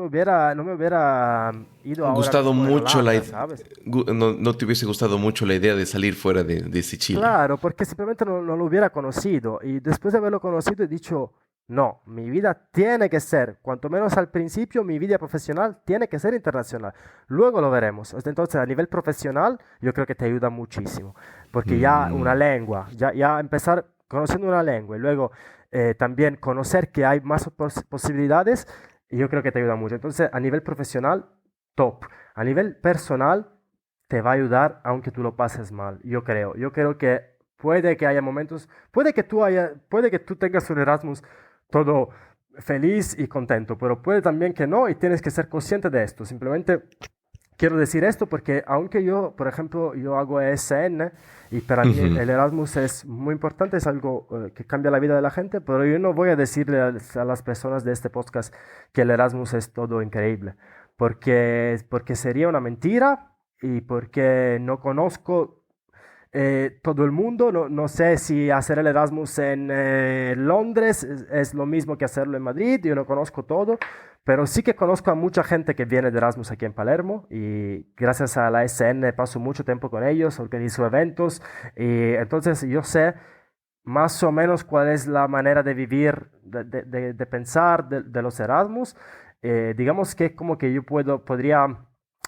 hubiera ido ahora Gustado mismo en mucho Holanda, ¿sabes? no te hubiese gustado mucho la idea de salir fuera de Sicilia. Claro, porque simplemente no lo hubiera conocido y después de haberlo conocido he dicho, no, mi vida tiene que ser, cuanto menos al principio, mi vida profesional tiene que ser internacional. Luego lo veremos. Entonces, a nivel profesional, yo creo que te ayuda muchísimo, porque ya una lengua, ya empezar conociendo una lengua y luego también conocer que hay más posibilidades, yo creo que te ayuda mucho. Entonces, a nivel profesional, top. A nivel personal, te va a ayudar aunque tú lo pases mal, yo creo. Yo creo que puede que haya momentos, puede que tú tengas un Erasmus todo feliz y contento, pero puede también que no y tienes que ser consciente de esto. Simplemente quiero decir esto porque aunque yo, por ejemplo, yo hago ESN y para mí el Erasmus es muy importante, es algo que cambia la vida de la gente, pero yo no voy a decirle a las personas de este podcast que el Erasmus es todo increíble, porque sería una mentira y porque no conozco todo el mundo. No sé si hacer el Erasmus en Londres es lo mismo que hacerlo en Madrid, yo no conozco todo, pero sí que conozco a mucha gente que viene de Erasmus aquí en Palermo y gracias a la SN paso mucho tiempo con ellos, organizo eventos y entonces yo sé más o menos cuál es la manera de vivir, de pensar de los Erasmus. Digamos que como que yo podría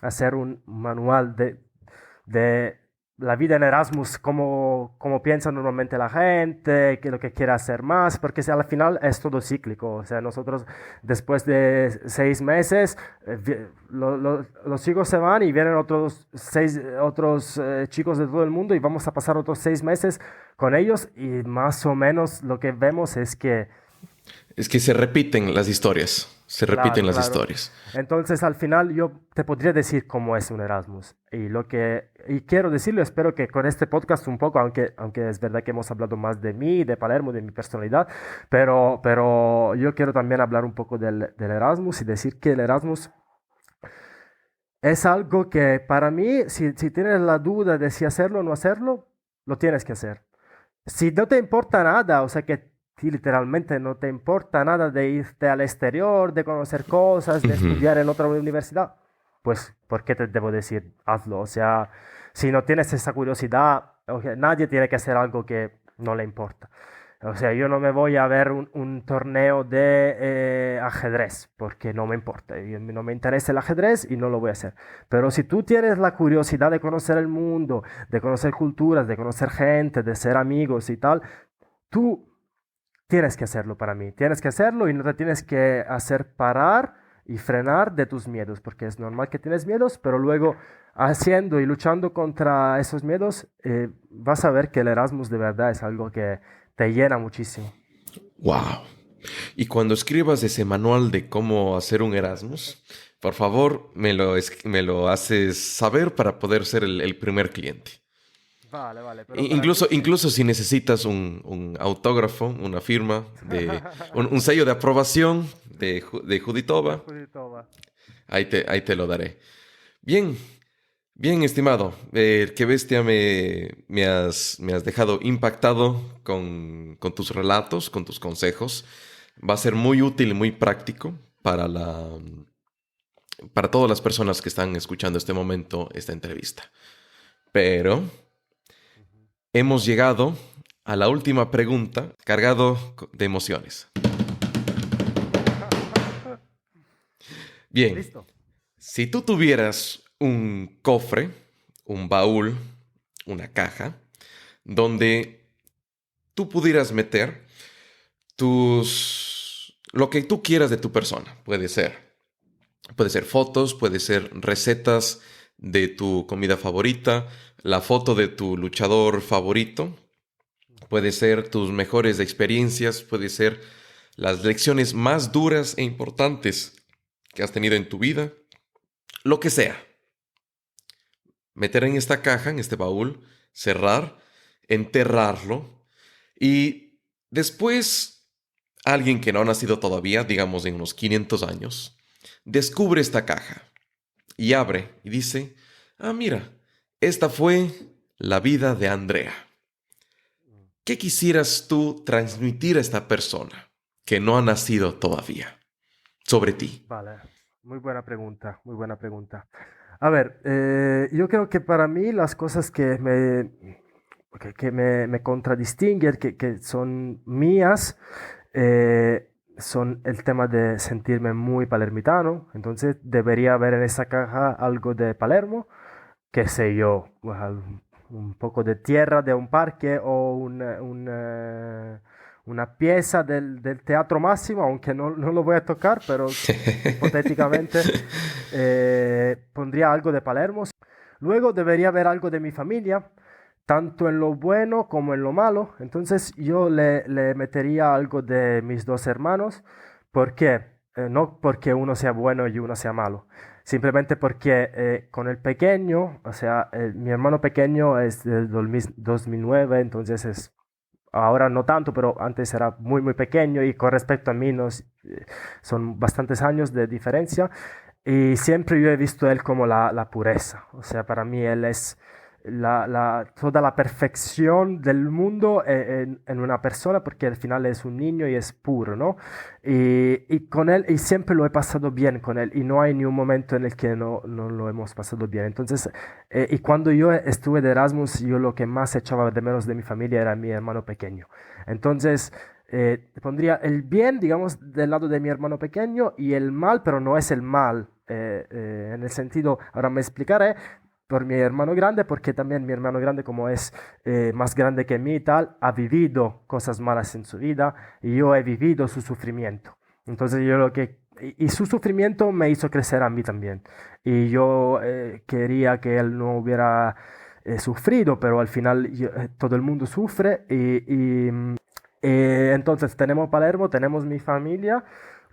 hacer un manual de la vida en Erasmus, cómo piensa normalmente la gente, qué es lo que quiere hacer más, porque al final es todo cíclico. O sea, nosotros después de 6 meses, los chicos se van y vienen otros chicos de todo el mundo y vamos a pasar otros 6 meses con ellos y más o menos lo que vemos es que Es que se repiten las historias. Se repiten las historias. Entonces, al final, yo te podría decir cómo es un Erasmus. Y quiero decirlo, espero que con este podcast un poco, aunque es verdad que hemos hablado más de mí, de Palermo, de mi personalidad, pero yo quiero también hablar un poco del Erasmus y decir que el Erasmus es algo que para mí, si tienes la duda de si hacerlo o no hacerlo, lo tienes que hacer. Si no te importa nada, o sea que literalmente no te importa nada de irte al exterior, de conocer cosas, de estudiar en otra universidad, pues, ¿por qué te debo decir hazlo? O sea, si no tienes esa curiosidad, nadie tiene que hacer algo que no le importa. O sea, yo no me voy a ver un torneo de ajedrez porque no me importa. No me interesa el ajedrez y no lo voy a hacer. Pero si tú tienes la curiosidad de conocer el mundo, de conocer culturas, de conocer gente, de ser amigos y tal, tú tienes que hacerlo para mí. Tienes que hacerlo y no te tienes que hacer parar y frenar de tus miedos, porque es normal que tienes miedos, pero luego haciendo y luchando contra esos miedos, vas a ver que el Erasmus de verdad es algo que te llena muchísimo. ¡Wow! Y cuando escribas ese manual de cómo hacer un Erasmus, por favor, me lo haces saber para poder ser el primer cliente. Vale. Pero incluso si necesitas un autógrafo, una firma, un sello de aprobación de Juditova, ahí te lo daré. Bien, estimado. Qué bestia me has dejado impactado con tus relatos, con tus consejos. Va a ser muy útil y muy práctico para para todas las personas que están escuchando este momento, esta entrevista. Pero hemos llegado a la última pregunta, cargado de emociones. Bien, Listo. si tú tuvieras un cofre, un baúl, una caja, donde tú pudieras meter lo que tú quieras de tu persona, puede ser fotos, puede ser recetas de tu comida favorita, la foto de tu luchador favorito, puede ser tus mejores experiencias, puede ser las lecciones más duras e importantes que has tenido en tu vida, lo que sea. Meter en esta caja, en este baúl, cerrar, enterrarlo y después alguien que no ha nacido todavía, digamos en unos 500 años, descubre esta caja y abre y dice, mira, esta fue la vida de Andrea. ¿Qué quisieras tú transmitir a esta persona que no ha nacido todavía sobre ti? Vale, muy buena pregunta, muy buena pregunta. A ver, yo creo que para mí las cosas que me contradistinguen, que son mías, son el tema de sentirme muy palermitano. Entonces debería haber en esa caja algo de Palermo, qué sé yo, un poco de tierra de un parque o una pieza del Teatro Máximo, aunque no lo voy a tocar, pero hipotéticamente pondría algo de Palermo. Luego debería haber algo de mi familia, tanto en lo bueno como en lo malo. Entonces yo le metería algo de mis dos hermanos. ¿Por qué? No porque uno sea bueno y uno sea malo. Simplemente porque con el pequeño, o sea, mi hermano pequeño es del 2009, entonces ahora no tanto, pero antes era muy, muy pequeño y con respecto a mí son bastantes años de diferencia. Y siempre yo he visto él como la pureza. O sea, para mí él es toda la perfección del mundo en una persona, porque al final es un niño y es puro, ¿no? Y con él, y siempre lo he pasado bien con él, y no hay ni un momento en el que no lo hemos pasado bien. Entonces, y cuando yo estuve de Erasmus, yo lo que más echaba de menos de mi familia era mi hermano pequeño. Entonces, pondría el bien, digamos, del lado de mi hermano pequeño y el mal, pero no es el mal, en el sentido, ahora me explicaré, por mi hermano grande, porque también mi hermano grande, como es más grande que mí y tal, ha vivido cosas malas en su vida y yo he vivido su sufrimiento. Entonces yo lo que... Y su sufrimiento me hizo crecer a mí también. Y yo quería que él no hubiera sufrido, pero al final todo el mundo sufre entonces tenemos Palermo, tenemos mi familia.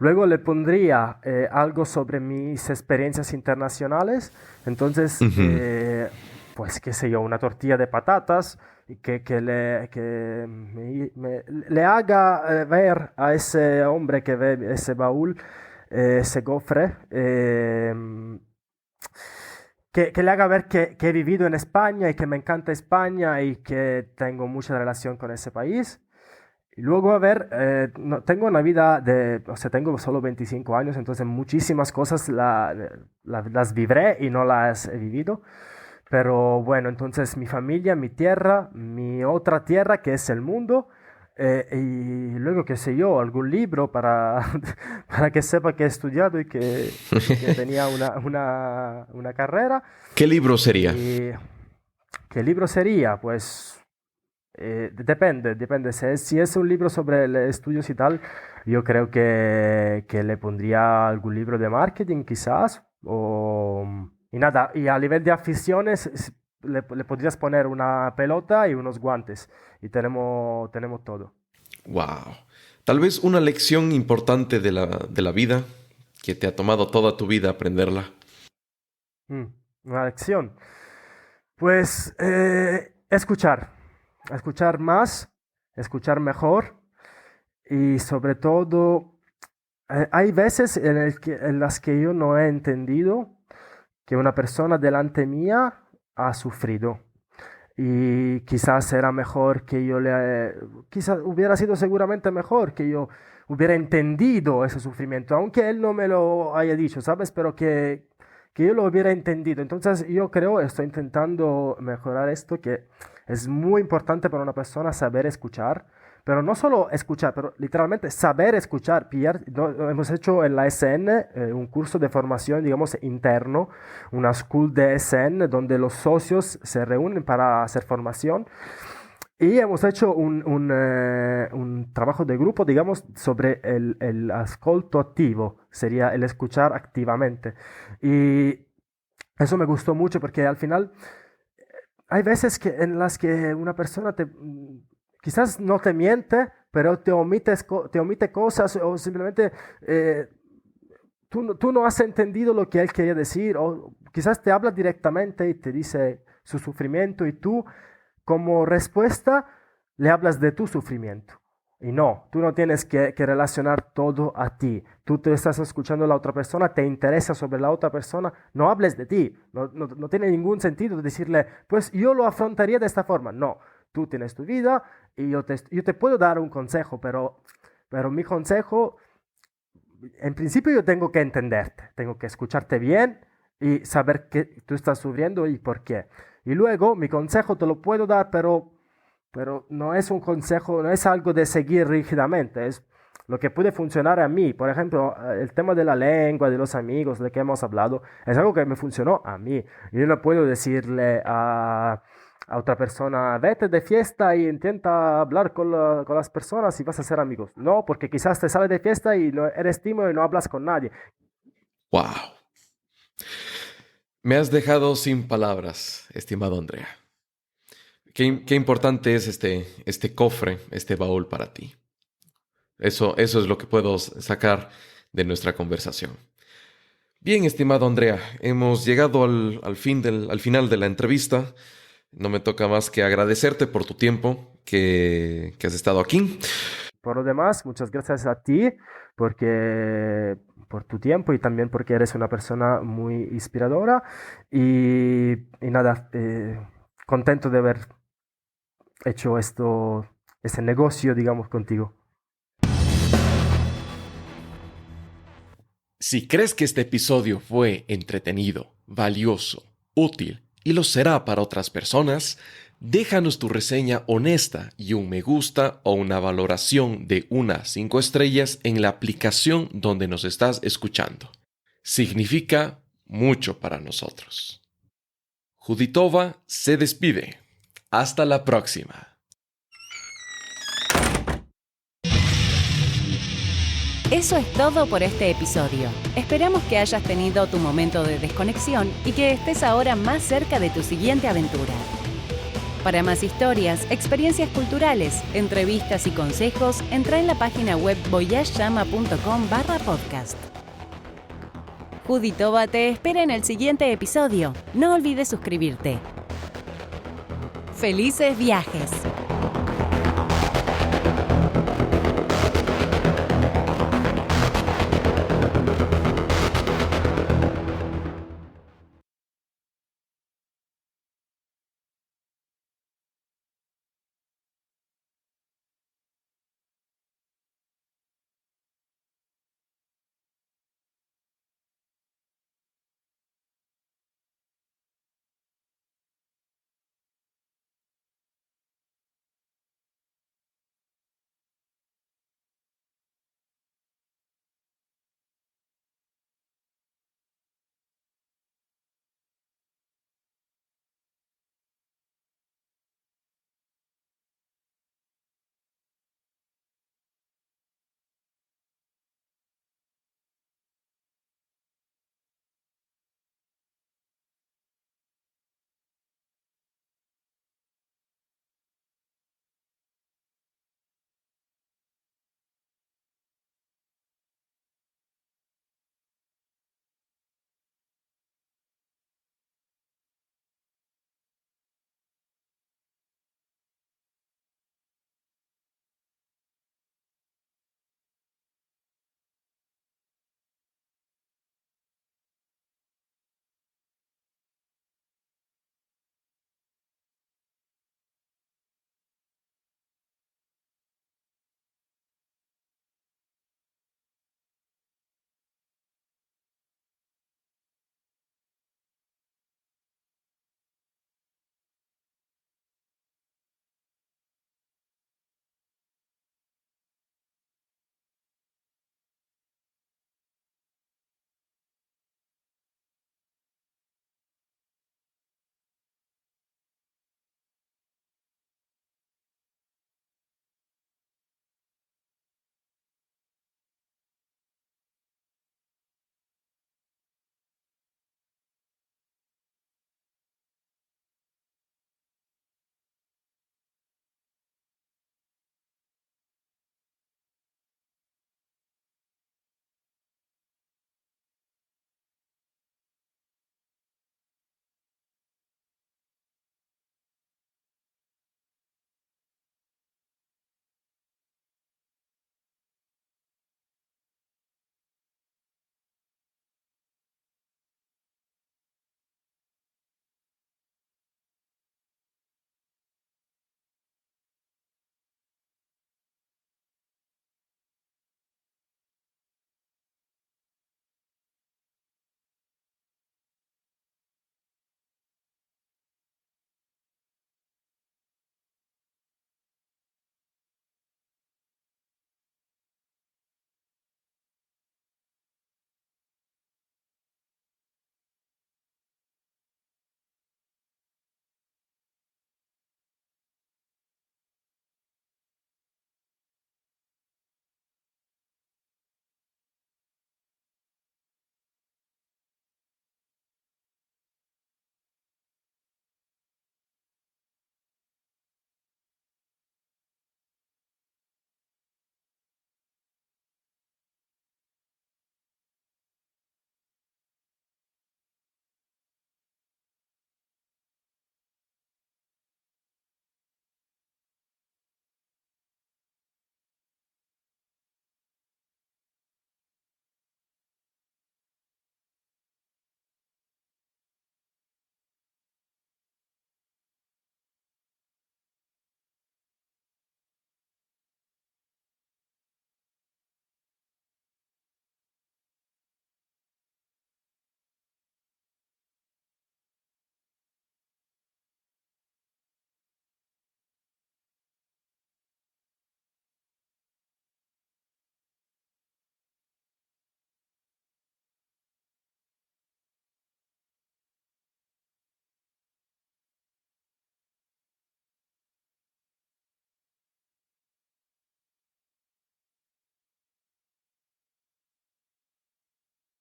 Luego le pondría algo sobre mis experiencias internacionales. Entonces, Ujú. pues qué sé yo, una tortilla de patatas y que le haga ver a ese hombre que ve ese baúl, ese cofre, que le haga ver que he vivido en España y que me encanta España y que tengo mucha relación con ese país. Y luego, a ver, tengo una vida o sea, tengo solo 25 años, entonces muchísimas cosas las vivré y no las he vivido. Pero bueno, entonces mi familia, mi tierra, mi otra tierra que es el mundo, y luego, qué sé yo, algún libro para, para que sepa que he estudiado y que tenía una carrera. ¿Qué libro sería? ¿Y qué libro sería? Pues... depende. Si es un libro sobre estudios y tal, yo creo que le pondría algún libro de marketing quizás. Y nada, y a nivel de aficiones, le podrías poner una pelota y unos guantes. Y tenemos todo. Wow. Tal vez una lección importante de la vida que te ha tomado toda tu vida aprenderla. Mm, una lección. Pues escuchar más, escuchar mejor y sobre todo hay veces en las que yo no he entendido que una persona delante mía ha sufrido. y quizás era mejor que quizás hubiera sido seguramente mejor que yo hubiera entendido ese sufrimiento, aunque él no me lo haya dicho, ¿sabes? Pero que yo lo hubiera entendido. Entonces yo creo, estoy intentando mejorar esto, que es muy importante para una persona saber escuchar, pero no solo escuchar, pero literalmente saber escuchar. Hemos hecho en la SN un curso de formación, digamos, interno, una school de SN, donde los socios se reúnen para hacer formación. Y hemos hecho un trabajo de grupo, digamos, sobre el ascolto activo, sería el escuchar activamente. Y eso me gustó mucho porque al final hay veces en las que una persona quizás no te miente, pero te omite cosas o simplemente tú no has entendido lo que él quería decir, o quizás te habla directamente y te dice su sufrimiento y tú como respuesta le hablas de tu sufrimiento. Y no, tú no tienes que relacionar todo a ti. Tú te estás escuchando a la otra persona, te interesa sobre la otra persona, no hables de ti. No tiene ningún sentido decirle, pues yo lo afrontaría de esta forma. No, tú tienes tu vida y yo te puedo dar un consejo, pero mi consejo, en principio yo tengo que entenderte, tengo que escucharte bien y saber que tú estás sufriendo y por qué. Y luego mi consejo te lo puedo dar, pero no es un consejo, no es algo de seguir rígidamente, es lo que puede funcionar a mí. Por ejemplo, el tema de la lengua, de los amigos, de que hemos hablado, es algo que me funcionó a mí. Yo no puedo decirle a otra persona, vete de fiesta y intenta hablar con las personas y vas a ser amigos. No, porque quizás te sales de fiesta y no eres tímido y no hablas con nadie. ¡Wow! Me has dejado sin palabras, estimado Andrea. Qué importante es este cofre, este baúl para ti. Eso es lo que puedo sacar de nuestra conversación. Bien, estimado Andrea, hemos llegado al final de la entrevista. No me toca más que agradecerte por tu tiempo que has estado aquí. Por lo demás, muchas gracias a ti por tu tiempo y también porque eres una persona muy inspiradora y nada, contento de haber hecho ese negocio, digamos, contigo. Si crees que este episodio fue entretenido, valioso, útil y lo será para otras personas, déjanos tu reseña honesta y un me gusta o una valoración de 5 estrellas en la aplicación donde nos estás escuchando. Significa mucho para nosotros. Juditova se despide. Hasta la próxima. Eso es todo por este episodio. Esperamos que hayas tenido tu momento de desconexión y que estés ahora más cerca de tu siguiente aventura. Para más historias, experiencias culturales, entrevistas y consejos, entra en la página web voyageyama.com/podcast. Juditova te espera en el siguiente episodio. No olvides suscribirte. ¡Felices viajes!